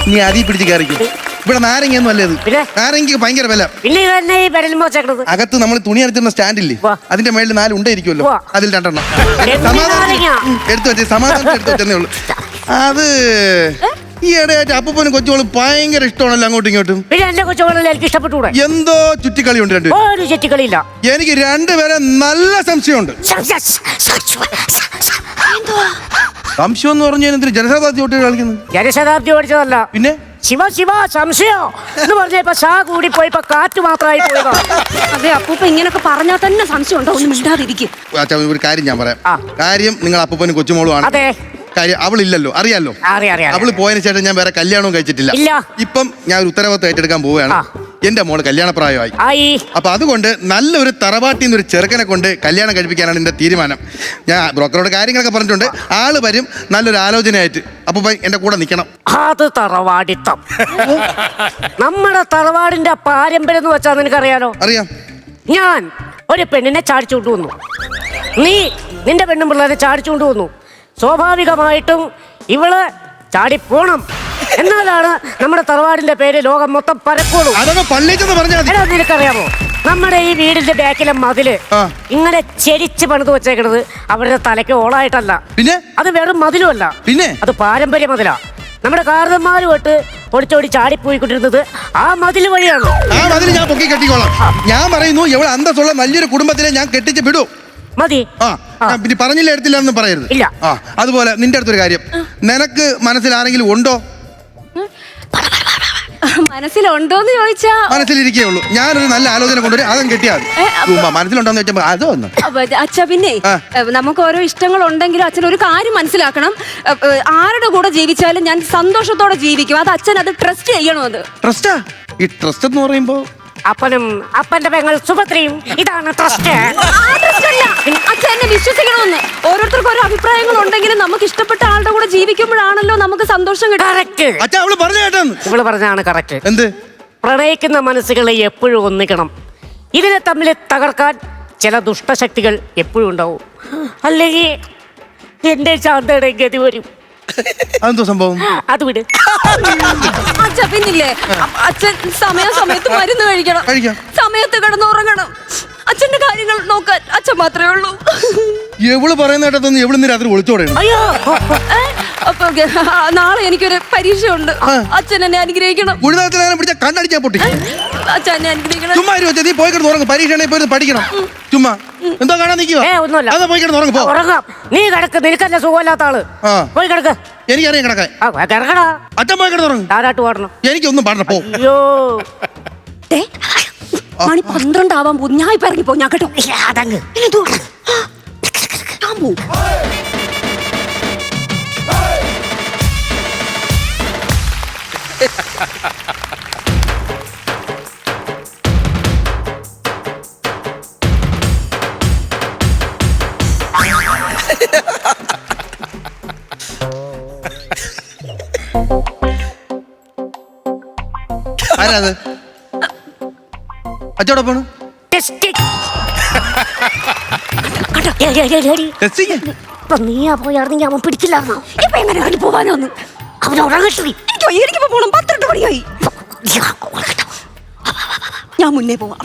നീ അതി പിടിച്ച് കയറിക്കും. ഇവിടെ നാരങ്ങയൊന്നും അല്ലേ ഇത്.
പിന്നെ
നാരങ്ങക്ക് ഭയങ്കര വില.
പിന്നെ ഇത് തന്നെ ഈ വിരലുമ്പോ വെച്ചേക്കണത്.
അകത്ത് നമ്മൾ തുണി അരച്ചിരുന്ന സ്റ്റാൻഡില്ലേ, അതിന്റെ മേളിൽ 4 ഉണ്ടയിരിക്കുമല്ലോ, അതിൽ 2 എടുത്തു വെച്ചേ. സമാധാനം എടുത്തു വെച്ചേ ഉള്ളൂ. അത് ഈ ഇടയായിട്ട് അപ്പൂപ്പനും കൊച്ചുകളും ഭയങ്കര ഇഷ്ടമാണല്ലോ അങ്ങോട്ടും ഇങ്ങോട്ടും.
പിന്നെ എന്റെ കൊച്ചുകളിൽ എനിക്ക് ഇഷ്ടപ്പെട്ടുകൂടെ?
എന്തോ ചുറ്റിക്കളിയുണ്ട് രണ്ടുപേരും.
ഒരു ചുറ്റിക്കളിയില്ല.
എനിക്ക് രണ്ടുപേരെ നല്ല സംശയമുണ്ട്. സംശയം എന്ന് പറഞ്ഞാൽ എന്തിന് ജനശതാബ്ദി ഓട്ടി കളിക്കുന്നത്?
ജനശതാബ്ദി ഓടിച്ചതല്ല,
പിന്നെ
ശിവ സംശയോ എന്ന് പറഞ്ഞപ്പോ ഷാ കൂടി പോയിപ്പോ കാറ്റ് മാത്രമായി പോയതാ.
അതെ, അപ്പൂപ്പ ഇങ്ങനൊക്കെ പറഞ്ഞാൽ തന്നെ സംശയം ഉണ്ടോ? ഒന്നും മിണ്ടാതിരിക്കും.
അച്ഛാ, ഒരു കാര്യം ഞാൻ പറയാം. കാര്യം നിങ്ങൾ അപ്പൂപ്പനും കൊച്ചുമോളും ആണ്.
അതെ,
കാര്യം അവളില്ലല്ലോ, അറിയാലോ. അവള് പോയതിനു ശേഷം ഞാൻ വേറെ കല്യാണവും കഴിച്ചിട്ടില്ല. ഇപ്പം ഞാൻ ഒരു ഉത്തരവാദിത്വം ഏറ്റെടുക്കാൻ പോവുകയാണ്. എന്റെ മോള് കല്യാണപ്രായമായി. അപ്പൊ അതുകൊണ്ട് നല്ലൊരു തറവാട്ടിൽ നിന്ന് ഒരു ചെറുക്കനെ കൊണ്ട് കല്യാണം കഴിപ്പിക്കാനാണ് എന്റെ തീരുമാനം. ഞാൻ ബ്രോക്കറോട് കാര്യങ്ങളൊക്കെ പറഞ്ഞിട്ടുണ്ട്. ആള് വരും നല്ലൊരു ആലോചനയായിട്ട്. അപ്പൊ എന്റെ കൂടെ നിൽക്കണം.
അത് തറവാടിത്തം. നമ്മുടെ തറവാടിന്റെ പാരമ്പര്യം എന്ന് വെച്ചാൽ നിനക്കറിയാലോ?
അറിയാം.
ഞാൻ ഒരു പെണ്ണിനെ ചാടിച്ചുകൊണ്ട് വന്നു, നീ നിന്റെ പെണ്ണും പിള്ളേരെ ചാടിച്ചുകൊണ്ട് വന്നു. സ്വാഭാവികമായിട്ടും ഇവള് ചാടി പോണം. എന്നാലാണ് നമ്മുടെ തറവാടിന്റെ പേര് ലോകം മൊത്തം പരക്കോളൂ.
അതൊക്കെ പള്ളിച്ചെന്ന് പറഞ്ഞാൽ
എടാ, നിനക്കറിയാമോ നമ്മുടെ ഈ വീടിന്റെ ബാക്കിലെ മതില് ഇങ്ങനെ ചെരിച്ച് പണിത് വെച്ചേക്കണത് അവരുടെ തലയ്ക്ക് ഓളായിട്ടല്ല,
പിന്നെ
അത് വെറും മതിലുമല്ല,
പിന്നെ
അത് പാരമ്പര്യ മതിലാ. നമ്മുടെ കാരണന്മാരുമായിട്ട് ഒളിച്ചോടി ചാടിപ്പോയിക്കൊണ്ടിരുന്നത് ആ മതിൽ വഴിയാണ്.
ആ മതിൽ ഞാൻ പൊക്കി കെട്ടിക്കോളാം. ഞാൻ പറയുന്നു എവിടെ അന്തസ്സുള്ള നല്ലൊരു കുടുംബത്തിലെ ഞാൻ കെട്ടിച്ച് വിടൂ.
മതി.
ഞാൻ പിന്നെ പറഞ്ഞില്ല എടുത്തില്ല എന്ന് പറയരുത്.
ഇല്ല.
അതുപോലെ നിന്റെ അടുത്തൊരു കാര്യം, നിനക്ക് മനസ്സിൽ ആരെങ്കിലും ഉണ്ടോ?
മനസ്സിലുണ്ടോന്ന് ചോദിച്ചാ
മനസ്സിലിരിക്കേ ഉള്ളൂ. ഞാനൊരു നല്ല ആലോചന കൊണ്ടുവരും, അതും കെട്ടിയാൽ മനസ്സിലുണ്ടോന്ന് ചോദിച്ചപ്പോ അതോ ഒന്ന്.
അച്ഛ പിന്നെ നമുക്ക് ഓരോ ഇഷ്ടങ്ങൾ ഉണ്ടെങ്കിലും അച്ഛൻ ഒരു കാര്യം മനസ്സിലാക്കണം. ആരുടെ കൂടെ ജീവിച്ചാലും ഞാൻ സന്തോഷത്തോടെ ജീവിക്കും. അത് അച്ഛൻ അത് ട്രസ്റ്റ് ചെയ്യണം. അത്
ട്രസ്റ്റാ? ഈ ട്രസ്റ്റ് എന്ന് പറയുമ്പോ
അപ്പനും അപ്പന്റെ പെങ്ങൾ സുഭദ്രയും ഇതാണ് ട്രസ്റ്റ്.
അച്ഛൻ എന്നെ വിശ്വസിക്കണമെന്ന്. ഓരോരുത്തർക്കും ഓരോ അഭിപ്രായങ്ങൾ ഉണ്ടെങ്കിലും നമുക്ക് ഇഷ്ടപ്പെട്ട ആളുടെ കൂടെ ജീവിക്കുമ്പോഴാണല്ലോ നമുക്ക് സന്തോഷം കിട്ടും.
ഇവള് പറഞ്ഞാണ് കറക്റ്റ്.
എന്ത്?
പ്രണയിക്കുന്ന മനസ്സുകളെ എപ്പോഴും ഒന്നിക്കണം. ഇതിനെ തമ്മിൽ തകർക്കാൻ ചില ദുഷ്ടശക്തികൾ എപ്പോഴും ഉണ്ടാവും. അല്ലെങ്കിൽ എന്റെ ശാന്തയുടെ ഗതി വരും.
അതെന്തോ സംഭവം?
അത് വിട്.
അച്ഛ പിന്നില്ലേ, അച്ഛൻ സമയത്ത് മരുന്ന് കഴിക്കണം, സമയത്ത് കിടന്നുറങ്ങണം. അച്ഛന്റെ കാര്യങ്ങൾ നോക്കാൻ അച്ഛൻ മാത്രമേ ഉള്ളൂ.
എവള് പറയുന്ന കേട്ടതൊന്നും എവിടുന്ന് രാത്രി ഒളിച്ചോടെ.
അപ്പൊ നാളെ എനിക്കൊരു പരീക്ഷയുണ്ട്. അച്ഛൻ എന്നെ അനുഗ്രഹിക്കണം.
പിടിച്ച കണ്ണടിച്ചാ പൊട്ടി.
അച്ഛൻ എന്നെ അനുഗ്രഹിക്കണം.
ചുമ്മാ നീ പോയി കിടന്ന് ഉറങ്ങും. പരീക്ഷയാണെങ്കിൽ പോയി പഠിക്കണം. ചുമ്മാ എന്തോ കാണാൻ നിൽക്കുക. അതാ പോയി കിടന്ന് ഉറങ്ങും.
ഉറങ്ങാം. നീ കിടക്ക്, നിനക്കല്ല സുഖമില്ലാത്ത ആള്. പോയി കിടക്ക്.
എനിക്കറിയാം കിടക്കാൻ.
കിടക്കടാ.
അച്ഛൻ പോയി കിടന്ന് ഉറങ്ങും.
താരാട്ട് പാടണം.
എനിക്കൊന്നും പാടണം. പോ.
അയ്യോ,
മണി 12 ആവാൻ പോകും. ഞാൻ ഇപ്പൊ ഇറങ്ങിപ്പോ. ഞാൻ കേട്ടോ
അതങ്ങ്
ആരാത്? അച്ചോടെ പോണു.
നീയാ പോയാർന്നെങ്കിൽ അവൻ പിടിച്ചില്ലായിരുന്നോ?
ഇപ്പൊ എങ്ങനെ പോവാനോന്ന്
അവൻ ഉറങ്ങട്ടെ.
എനിക്കിപ്പോ പോണം. 12 മണിയായി. ഞാൻ മുന്നേ പോവാം.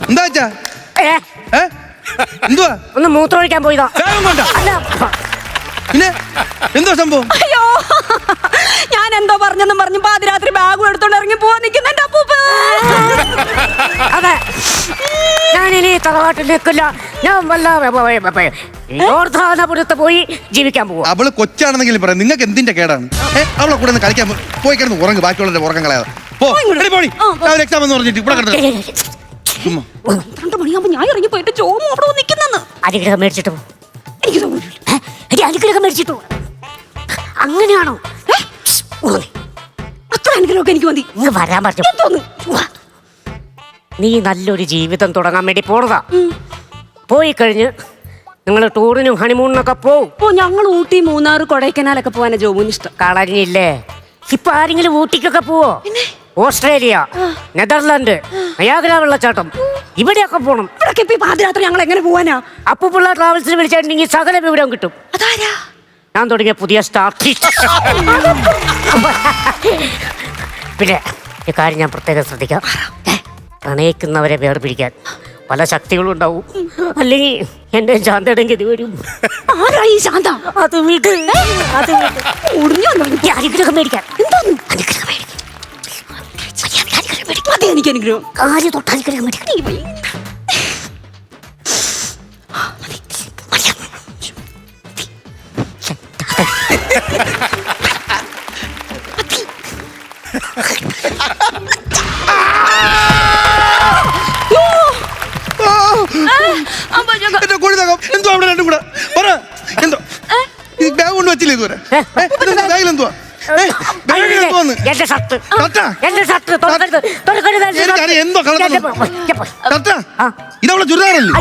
എന്താ എന്തുവാ?
ഒന്ന് മൂത്രമൊഴിക്കാൻ പോയതാ.
പിന്നെ എന്തോ സംഭവം?
അയ്യോ, ഞാൻ എന്തോ പറഞ്ഞെന്നും പറഞ്ഞു പാതിരാത്രി ബാഗും എടുത്തോണ്ട് ഇറങ്ങി പോവാൻ നിൽക്കുന്ന എന്റെ അപ്പൂപ്പ.
അതെ, ഞാനിനി തറവാട്ടിൽ നിൽക്കില്ല. ഞാൻ വല്ലപുരത്ത് പോയി ജീവിക്കാൻ പോവാ.
അവള് കൊച്ചാണെന്നെങ്കിലും പറയാം. നിങ്ങൾക്ക് എന്തിന്റെ കേടാണ്? അവളെ കൂടെ ഒന്ന് കളിക്കാൻ പോയി കിടന്ന് ഉറങ്ങ്. ബാക്കിയുള്ളവരുടെ ഉറക്കം കളയാതെ എക്സാം എന്ന് പറഞ്ഞിട്ട് ഇവിടെ കിടന്നു.
12 മണിയാകുമ്പോ ഞാൻ ഇറങ്ങി പോയിട്ട് ചോമ അവിടെ നിൽക്കുന്നെന്ന്.
അനുഗ്രഹം മേടിച്ചിട്ട് പോകും. എനിക്ക് അനുഗ്രഹം മേടിച്ചിട്ടു. അങ്ങനെയാണോ?
അത്ര അനുഗ്രഹമൊക്കെ എനിക്ക് മതി.
ഇങ്ങ് വരാൻ പറ്റും. നീ നല്ലൊരു ജീവിതം തുടങ്ങാൻ വേണ്ടി പോണതാ. പോയി കഴിഞ്ഞ് നിങ്ങൾ ടൂറിനും ഹണിമൂണിനൊക്കെ പോവും.
ഞങ്ങൾ ഊട്ടി, മൂന്നാർ, കൊടൈക്കനാലൊക്കെ പോവാനാ ജോമൂന് ഇഷ്ടം.
കളഞ്ഞില്ലേ? ഇപ്പൊ ആരെങ്കിലും ഊട്ടിക്കൊക്കെ പോവോ? ഓസ്ട്രേലിയ, നെതർലാൻഡ്, നയാഗ്ര വെള്ളച്ചാട്ടം, ഇവിടെയൊക്കെ പോണം.
ഇവിടൊക്കെ ഇപ്പൊ പാതിരാത്രി ഞങ്ങൾ എങ്ങനെ പോവാനാ?
അപ്പുപിള്ള ട്രാവൽസിന് വിളിച്ചിട്ടുണ്ടെങ്കിൽ സകല വിവരം കിട്ടും.
അതാരാ?
ഞാൻ തുടങ്ങിയ പുതിയ സ്റ്റാർ. പിന്നെ ഈ കാര്യം ഞാൻ പ്രത്യേകം ശ്രദ്ധിക്കാം. പ്രണയിക്കുന്നവരെ വേർപിരിക്കാൻ പല ശക്തികളും ഉണ്ടാവും. അല്ലെങ്കിൽ എന്റെ ശാന്തയുടെ ഗതി വരും.
ആരായി ശാന്ത?
അത് വീട് അനുഗ്രഹം മേടിക്കാൻ. അനുഗ്രഹം മേടിക്കാൻ.
എനിക്ക് അനുഗ്രഹം.
കാര്യം തൊട്ട് അനുഗ്രഹം മേടിക്കാൻ.
എന്തോ അവിടെ രണ്ടും കൂടെ പറ. എന്തോ ബാഗ് കൊണ്ട് വെച്ചില്ലേ ഇതുവരെ? ബാഗിലെന്തുവാ?
എന്റെ ഷർട്ട്.
ഇതവളെ ചുരിദാറല്ലേ?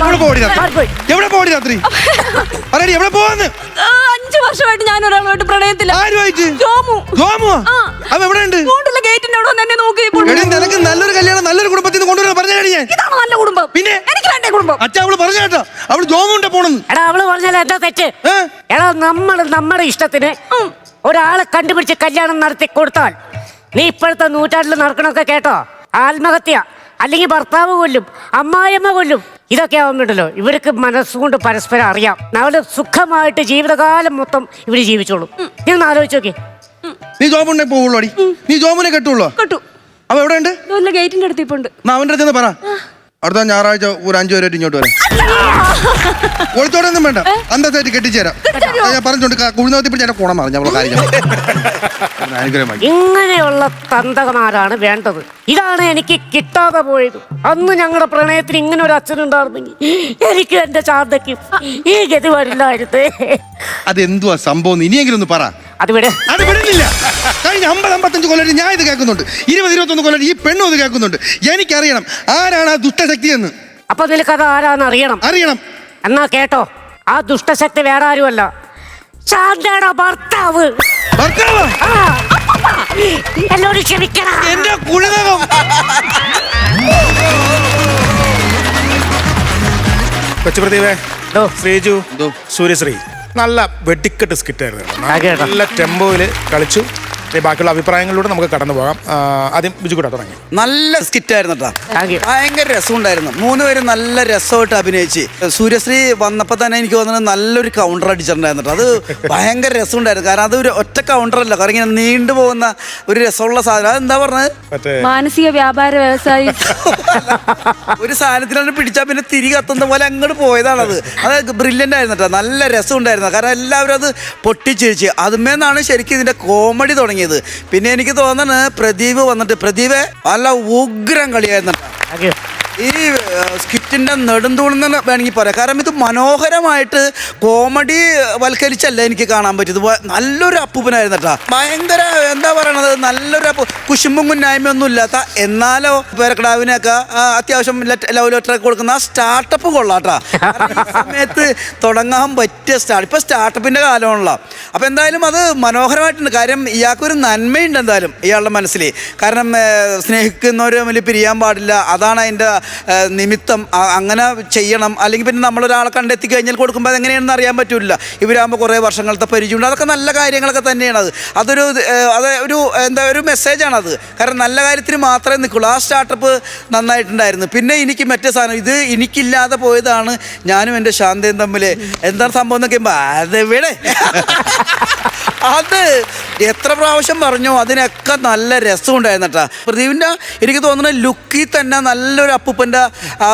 എവിടെ പോടി രാത്രി? പറയടി, എവിടെ പോവാന്ന്?
5 വർഷമായിട്ട് ഞാൻ ഒരാളുമായിട്ട് പ്രണയത്തില്ല.
ആരുമായിട്ട്?
ജോമു.
ജോമോ?
ആ.
അവൻ എവിടെയുണ്ട്?
ഇങ്ങോട്ടുള്ള ഗേറ്റിന്റെ അവിടെ വന്ന് എന്നെ നോക്കി ഇപ്പോൾ.
എടീ, നിനക്ക് നല്ലൊരു കല്യാണം നല്ലൊരു കുടുംബത്തിൽ നിന്ന് കൊണ്ടുവരാൻ പറഞ്ഞാടി ഞാൻ.
ഇതാണ് നല്ല കുടുംബം.
പിന്നെ?
എനിക്ക് വേണ്ട കുടുംബം.
അച്ഛാ അവള് പറഞ്ഞ കേട്ടോ, അവള് ജോമുണ്ടെ പോണെന്ന്.
എടാ അവള് പറഞ്ഞാൽ എന്താ തെറ്റ്? എടാ നമ്മുടെ ഇഷ്ടത്തിന് ഒരാളെ കണ്ടുപിടിച്ച് കല്യാണം നടത്തി കൊടുത്താൽ നീ ഇപ്പോഴത്തെ നൂറ്റാണ്ടിൽ നടക്കണമൊക്കെ കേട്ടോ, ആത്മഹത്യ അല്ലെങ്കിൽ ഭർത്താവ് കൊല്ലും, അമ്മായിയമ്മ കൊല്ലും, ഇതൊക്കെ ആവുമ്പോണ്ടല്ലോ ഇവർക്ക് മനസ്സുകൊണ്ട് പരസ്പരം അറിയാം. അവള് സുഖമായിട്ട് ജീവിതകാലം മൊത്തം ഇവര് ജീവിച്ചോളും. നീ ഒന്ന് ആലോചിച്ച് നോക്കി.
നീ ജോമുണ്ടെ പോവുള്ളൂ അടി. നീ ജോമുനെ കെട്ടുള്ളൂ.
കേട്ടു.
അവ എവിടെ ഉണ്ട്?
ഗേറ്റിന്റെ അടുത്ത് ഇപ്പൊ ഉണ്ട്.
അവന്റെ അടുത്ത് പറ, അടുത്ത ഞായറാഴ്ച ഒരു 5 പേരായിട്ട് ഇങ്ങോട്ട് വരാം. ഒളിച്ചോടൊന്നും വേണ്ട, അന്തസ്സായിട്ട് കെട്ടിച്ചേരാം. ഞാൻ പറഞ്ഞോണ്ട് കുഴിനോത്തി പിടിച്ച് എന്നെ കോണം പറഞ്ഞു അവളെ കാര്യം. അനുഗ്രഹമായി.
ഇങ്ങനെയുള്ള തന്തകമാരാണ് വേണ്ടത്. ഇതാണ് എനിക്ക് കിട്ടാതെ പോയത്. അന്ന് ഞങ്ങളുടെ പ്രണയത്തിന് ഇങ്ങനെ ഒരു അച്ഛനുണ്ടായിരുന്നെങ്കിൽ എനിക്ക് എന്റെ ശാന്തയ്ക്കും ഈ ഗതി വരില്ലായിരുന്നു.
അതെന്തുവാ സംഭവം? ഇനിയെങ്കിലും ഒന്ന് പറ.
അത് വിട്.
അത് വിടുന്നില്ല. കഴിഞ്ഞ 50-55 കൊല്ലം ഞാൻ ഇത് കേൾക്കുന്നുണ്ട്. 20-21 കൊല്ലം ഈ പെണ്ണും ഇത് കേൾക്കുന്നുണ്ട്. എനിക്കറിയണം ആരാണ് ആ ദുഷ്ടശക്തി എന്ന്.
അപ്പൊ നിനക്കത് ആരാന്ന് അറിയണം.
അറിയണം.
എന്നാ കേട്ടോ, ആ ദുഷ്ടശക്തി വേറെ ആരുമല്ല, ശാന്തയുടെ ഭർത്താവ്.
ഭർത്താവ്?
ആ. എന്നോട് ക്ഷമിക്കണം.
എന്റെ കുളിനകം.
കൊച്ചുപ്രദീപേ,
ഓ.
ശ്രീജു, സൂര്യശ്രീ നല്ല വെടിക്കെട്ട് സ്കിറ്റായിരുന്നു. നല്ല ടെമ്പോയിൽ കളിച്ചു. ബാക്കിയുള്ള അഭിപ്രായങ്ങളിലൂടെ നമുക്ക് കടന്നു പോകാം. ആദ്യം ബിജു കൂടെ തുടങ്ങി.
നല്ല സ്കിറ്റായിരുന്നു കേട്ടോ.
Thank you.
ഭയങ്കര രസമുണ്ടായിരുന്നു. 3 പേരും നല്ല രസമായിട്ട് അഭിനയിച്ച്. സൂര്യശ്രീ വന്നപ്പോൾ തന്നെ എനിക്ക് തോന്നുന്നത് നല്ലൊരു കൗണ്ടർ അടിച്ചിട്ടുണ്ടായിരുന്നു കേട്ടോ. അത് ഭയങ്കര രസമുണ്ടായിരുന്നു. കാരണം അതൊരു ഒറ്റ കൗണ്ടറല്ല, കാരണം ഇങ്ങനെ നീണ്ടു പോകുന്ന ഒരു രസമുള്ള സാധനം. അതെന്താ പറഞ്ഞത്?
മറ്റേ
മാനസിക വ്യാപാര വ്യവസായി.
ഒരു സാധനത്തിലാണ് പിടിച്ചാൽ പിന്നെ തിരികെ എത്തുന്ന പോലെ അങ്ങോട്ട് പോയതാണത്. അത് ബ്രില്യൻ്റ് ആയിരുന്നു കേട്ടോ. നല്ല രസമുണ്ടായിരുന്നു. കാരണം എല്ലാവരും അത് പൊട്ടിച്ചിരിച്ച്. അതുമേന്നാണ് ശരിക്കും ഇതിൻ്റെ കോമഡി തുടങ്ങിയത്. പിന്നെ എനിക്ക് തോന്നുന്നത് പ്രദീപ് വന്നിട്ട്, പ്രദീപ് നല്ല ഉഗ്രം കളിയായിരുന്നു കേട്ടോ. ഈ സ്കിറ്റിൻ്റെ നെടുന്തൂണെന്ന് വേണമെങ്കിൽ പറയാം. കാരണം ഇത് മനോഹരമായിട്ട് കോമഡി വൽക്കരിച്ചല്ല എനിക്ക് കാണാൻ പറ്റിയത്. നല്ലൊരു അപ്പൂപ്പനായിരുന്നു കേട്ടോ. ഭയങ്കര എന്താ പറയണത്, നല്ലൊരു കുശുമ്പും കുന്നായ്മയൊന്നും ഇല്ലാത്ത, എന്നാലോ പേരക്കിടാവിനെയൊക്കെ അത്യാവശ്യം ലവ് ലെറ്ററൊക്കെ കൊടുക്കുന്ന ആ സ്റ്റാർട്ടപ്പ് കൊള്ളാട്ടാ. ഈ സമയത്ത് തുടങ്ങാൻ പറ്റിയ ഇപ്പം സ്റ്റാർട്ടപ്പിൻ്റെ കാലമാണല്ലോ. അപ്പം എന്തായാലും അത് മനോഹരമായിട്ടുണ്ട്. കാര്യം ഇയാൾക്കൊരു നന്മയുണ്ട് എന്തായാലും ഇയാളുടെ മനസ്സിൽ. കാരണം സ്നേഹിക്കുന്നവർ തമ്മിൽ പിരിയാൻ പാടില്ല, അതാണ് അതിൻ്റെ നിമിത്തം. അങ്ങനെ ചെയ്യണം. അല്ലെങ്കിൽ പിന്നെ നമ്മളൊരാളെ കണ്ടെത്തി കഴിഞ്ഞാൽ കൊടുക്കുമ്പോൾ അതെങ്ങനെയാണെന്ന് അറിയാൻ പറ്റില്ല. ഇവരാകുമ്പോൾ കുറേ വർഷങ്ങളത്തെ പരിചയമുണ്ട്. അതൊക്കെ നല്ല കാര്യങ്ങളൊക്കെ തന്നെയാണത്. അത് ഒരു എന്താ ഒരു മെസ്സേജാണത്. കാരണം നല്ല കാര്യത്തിന് മാത്രമേ നിൽക്കുള്ളൂ. ആ സ്റ്റാർട്ടപ്പ് നന്നായിട്ടുണ്ടായിരുന്നു. പിന്നെ എനിക്ക് മറ്റേ സാധനം, ഇത് എനിക്കില്ലാതെ പോയതാണ് ഞാനും എൻ്റെ ശാന്തയും തമ്മിൽ. എന്താണ് സംഭവം എന്നൊക്കെ അതെവിടെ അത് എത്ര പ്രാവശ്യം പറഞ്ഞു, അതിനൊക്കെ നല്ല രസമുണ്ടായിരുന്നു കേട്ടോ. പ്രദീപിൻ്റെ എനിക്ക് തോന്നുന്ന ലുക്കിൽ തന്നെ നല്ലൊരു അപ്പൂപ്പൻ്റെ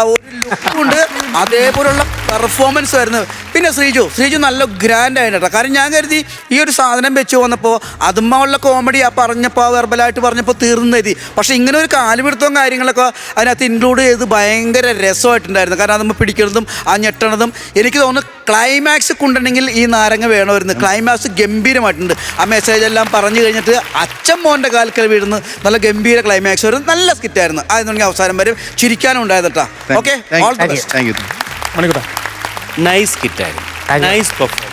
ഒരു ലുക്കുണ്ട്. അതേപോലുള്ള പെർഫോമൻസ് ആയിരുന്നു. പിന്നെ ശ്രീജു നല്ല ഗ്രാൻഡ് ആയിരുന്നു കേട്ടോ. കാരണം ഞാൻ കരുതി ഈ ഒരു സാധനം വെച്ച് വന്നപ്പോൾ അതുമ്മയുള്ള കോമഡി പറഞ്ഞപ്പോൾ വെർബലായിട്ട് പറഞ്ഞപ്പോൾ തീർന്നു കരുതി. പക്ഷേ ഇങ്ങനെ ഒരു കാലുപിടുത്തവും കാര്യങ്ങളൊക്കെ അതിനകത്ത് ഇൻക്ലൂഡ് ചെയ്ത് ഭയങ്കര രസമായിട്ടുണ്ടായിരുന്നു. കാരണം അതുമ്പോൾ പിടിക്കുന്നതും ആ ഞെട്ടണതും. എനിക്ക് തോന്നുന്നു ക്ലൈമാക്സ് കൊണ്ടുണ്ടെങ്കിൽ ഈ നാരങ്ങ വേണമായിരുന്നു. ക്ലൈമാക്സ് ഗംഭീരമായിട്ടുണ്ട്. ആ മെസ്സേജ് എല്ലാം പറഞ്ഞു കഴിഞ്ഞിട്ട് അച്ഛൻ മോൻ്റെ കാൽക്കൽ വീഴുന്നു. നല്ല ഗംഭീര ക്ലൈമാക്സ് വരും. നല്ല സ്കിറ്റായിരുന്നു. അതെന്നുണ്ടെങ്കിൽ അവസാനം വരെ ചിരിക്കാനും ഉണ്ടായിരുന്നു കേട്ടോ. Okay, all the best.
Thank you.
മണിക്കൂട്ടാ,
നൈസ് കിറ്റായിരുന്നു, നൈസ് പെർഫോമൻസ്.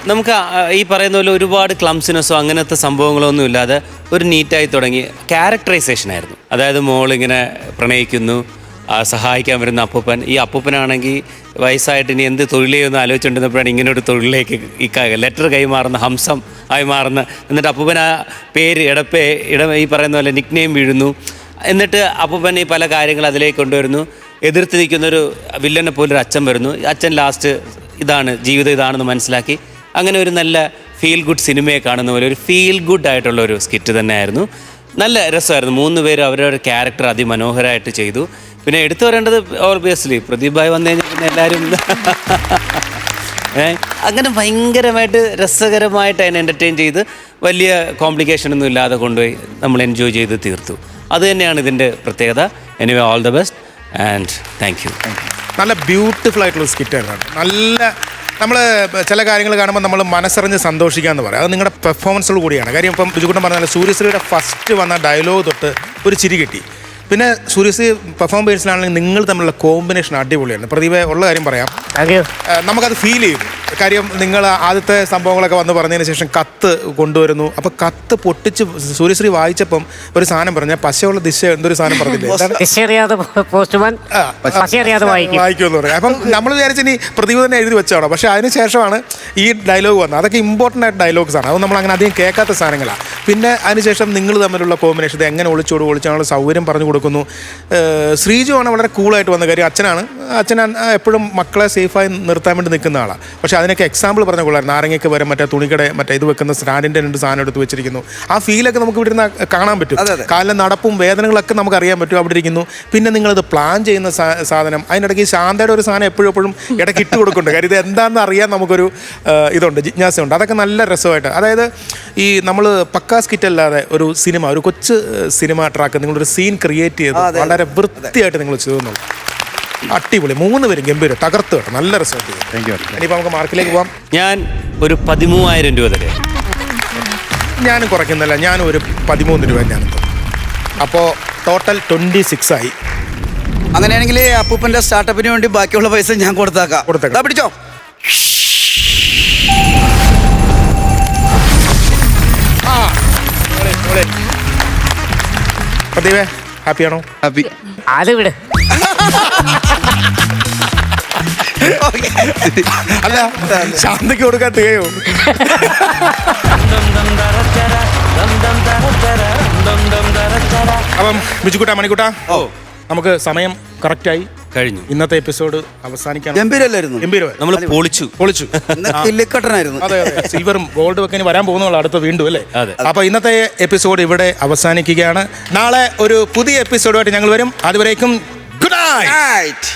നമുക്ക് ഈ പറയുന്ന പോലെ ഒരുപാട് ക്ലംസിനെസ്സോ അങ്ങനത്തെ സംഭവങ്ങളോ ഒന്നും ഇല്ലാതെ ഒരു നീറ്റായി തുടങ്ങി ക്യാരക്ടറൈസേഷൻ ആയിരുന്നു. അതായത് മോളിങ്ങനെ പ്രണയിക്കുന്നു, സഹായിക്കാൻ വരുന്ന അപ്പൂപ്പൻ. ഈ അപ്പൂപ്പനാണെങ്കിൽ വയസ്സായിട്ട് ഇനി എന്ത് തൊഴിൽ ചെയ്യുമെന്ന് ആലോചിച്ചുകൊണ്ടിരുന്നപ്പോഴാണ് ഇങ്ങനെ ഒരു തൊഴിലിലേക്ക് ഈ ലെറ്റർ കൈമാറുന്ന ഹംസം ആയി മാറുന്ന. എന്നിട്ട് അപ്പൂപ്പൻ ആ പേര് ഈ പറയുന്ന പോലെ നിക് നെയിം വീഴുന്നു. എന്നിട്ട് അപ്പൂപ്പൻ ഈ പല കാര്യങ്ങൾ അതിലേക്ക് കൊണ്ടുവരുന്നു. എതിർത്ത് നിൽക്കുന്നൊരു വില്ലനെ പോലൊരു അച്ഛൻ വരുന്നു. അച്ഛൻ ലാസ്റ്റ് ഇതാണ് ജീവിതം, ഇതാണെന്ന് മനസ്സിലാക്കി അങ്ങനെ ഒരു നല്ല ഫീൽ ഗുഡ് സിനിമയെ കാണുന്ന പോലെ ഒരു ഫീൽ ഗുഡ് ആയിട്ടുള്ള ഒരു സ്കിറ്റ് തന്നെയായിരുന്നു. നല്ല രസമായിരുന്നു. 3 പേര് അവരവരുടെ ക്യാരക്ടർ അതിമനോഹരമായിട്ട് ചെയ്തു. പിന്നെ എടുത്തു പറയേണ്ടത് ഓബ്വിയസ്ലി പ്രദീപ് ഭായ് വന്നു കഴിഞ്ഞാൽ പിന്നെ എല്ലാവരും അങ്ങനെ ഭയങ്കരമായിട്ട് രസകരമായിട്ട് അതിനെ എൻ്റർടൈൻ ചെയ്ത് വലിയ കോംപ്ലിക്കേഷനൊന്നും ഇല്ലാതെ കൊണ്ടുപോയി നമ്മൾ എൻജോയ് ചെയ്ത് തീർത്തു. അത് തന്നെയാണ് ഇതിൻ്റെ പ്രത്യേകത. Anyway all the best and thank you.
നല്ല ബ്യൂട്ടിഫുൾ ആയിട്ടുള്ള സ്കിറ്റായിരുന്നു. നല്ല നമ്മൾ ചില കാര്യങ്ങൾ കാണുമ്പോൾ നമ്മൾ മനസ്സറിഞ്ഞ് സന്തോഷിക്കാമെന്ന് പറയാം. അത് നിങ്ങളുടെ പെർഫോമൻസോട് കൂടിയാണ്. കാര്യം ഇപ്പം ബിജുക്കുട്ടൻ പറഞ്ഞാൽ സൂര്യശ്രീയുടെ ഫസ്റ്റ് വന്ന ഡയലോഗ് തൊട്ട് ഒരു ചിരി കിട്ടി. പിന്നെ സൂര്യശ്രീ പെർഫോം ബേസിലാണെങ്കിൽ നിങ്ങൾ തമ്മിലുള്ള കോമ്പിനേഷൻ അടിപൊളിയാണ്. പ്രദീപ ഉള്ള കാര്യം പറയാം, നമുക്കത് ഫീൽ ചെയ്യും. കാര്യം നിങ്ങൾ ആദ്യത്തെ സംഭവങ്ങളൊക്കെ വന്ന് പറഞ്ഞതിന് ശേഷം കത്ത് കൊണ്ടുവരുന്നു. അപ്പൊ കത്ത് പൊട്ടിച്ച് സൂര്യശ്രീ വായിച്ചപ്പം ഒരു സാധനം പറഞ്ഞ പശയുള്ള ദിശ എന്തൊരു സാധനം പറഞ്ഞില്ലേ?
ദിശയറിയാതെ പോസ്റ്റ്മാൻ പശയറിയാതെ
വായിക്കുമെന്ന് പറയും. അപ്പം നമ്മൾ വിചാരിച്ച ഇനി പ്രതിഭ എഴുതി വെച്ചാണോ, പക്ഷെ അതിനുശേഷമാണ് ഈ ഡയലോഗ് വന്നത്. അതൊക്കെ ഇമ്പോർട്ടൻ്റ് ആയിട്ട് ഡയലോഗ്സ് ആണ്. അത് നമ്മൾ അങ്ങനെ അധികം കേൾക്കാത്ത സാധനങ്ങളാണ്. പിന്നെ അതിനുശേഷം നിങ്ങൾ തമ്മിലുള്ള കോമ്പിനേഷൻ എങ്ങനെ ഒളിച്ചാനുള്ള സൗകര്യം പറഞ്ഞു കൊടുക്കുന്നു. ശ്രീജു ആണ് വളരെ കൂളായിട്ട് വന്ന കാര്യം. അച്ഛൻ എപ്പോഴും മക്കളെ സേഫായി നിർത്താൻ വേണ്ടി നിൽക്കുന്ന ആളാണ്. പക്ഷെ അതിനൊക്കെ എക്സാമ്പിൾ പറഞ്ഞ കൊള്ളായിരുന്നു. നാരങ്ങയ്ക്ക് വരെ മറ്റേ തുണിക്കട മറ്റേ ഇത് വെക്കുന്ന സ്റ്റാൻഡിൻ്റെ 2 സാധനം എടുത്ത് വെച്ചിരിക്കുന്നു. ആ ഫീലൊക്കെ നമുക്ക് ഇവിടെ നിന്ന് കാണാൻ പറ്റും. കാലിലെ നടപ്പും വേദനകളൊക്കെ നമുക്ക് അറിയാൻ പറ്റും അവിടെ ഇരിക്കുന്നു. പിന്നെ നിങ്ങളിത് പ്ലാൻ ചെയ്യുന്ന സാധനം, അതിനിടയ്ക്ക് ശാന്തയുടെ ഒരു സാധനം എപ്പോഴും ഇടയ്ക്ക് ഇട്ട് കൊടുക്കുന്നുണ്ട്. കാര്യം ഇത് എന്താണെന്ന് അറിയാൻ നമുക്കൊരു ഇതുണ്ട്, ജിജ്ഞാസയുണ്ട്. അതൊക്കെ നല്ല രസമായിട്ട്, അതായത് ഈ നമ്മൾ പക്കാ സ്കിറ്റ് അല്ലാതെ ഒരു സിനിമ, ഒരു കൊച്ചു സിനിമ ട്രാക്ക് നിങ്ങളൊരു സീൻ ക്രിയേറ്റ് ചെയ്ത് വളരെ വൃത്തിയായിട്ട് നിങ്ങൾ ചെയ്തു. അടിപൊളി. 3 പേരും ഗംഭീരം, തകർത്ത് കേട്ടോ, നല്ല റിസൾട്ട്. ഇനിയിപ്പോൾ നമുക്ക് മാർക്കിലേക്ക് പോവാം.
ഞാൻ ഒരു 13,000 രൂപ തരാം.
ഞാനും കുറയ്ക്കുന്നില്ല, ഞാനും ഒരു 13 രൂപ ഞാൻ. അപ്പോൾ ടോട്ടൽ 26 ആയി.
അങ്ങനെയാണെങ്കിൽ അപ്പൂപ്പന്റെ സ്റ്റാർട്ടപ്പിന് വേണ്ടി ബാക്കിയുള്ള പൈസ ഞാൻ കൊടുത്തേക്കാം. പിടിച്ചോ.
പ്രദീപേ, ഹാപ്പിയാണോ?
ഹാപ്പി.
അത് വിട്.
അല്ല, ശാന്തയ്ക്ക് കൊടുക്കാൻ തികയോ? അപ്പം ബിജുക്കുട്ടാ, മണിക്കുട്ടാ, നമുക്ക് സമയം കറക്റ്റായി
കഴിഞ്ഞു.
ഇന്നത്തെ എപ്പിസോഡ് അവസാനിക്കാൻ
ഗംഭീരല്ലായിരുന്നു.
നമ്മൾ പൊളിച്ചു.
കില്ലിക്കട്ടനായിരുന്നു.
അതെ, സിൽവറും ഗോൾഡും ഒക്കെ വരാൻ പോകുന്നുള്ള അടുത്ത വീണ്ടും അല്ലേ?
അതെ.
അപ്പൊ ഇന്നത്തെ എപ്പിസോഡ് ഇവിടെ അവസാനിക്കുകയാണ്. നാളെ ഒരു പുതിയ എപ്പിസോഡുമായിട്ട് ഞങ്ങൾ വരും. അതുവരേക്കും ഗുഡ് നൈറ്റ്.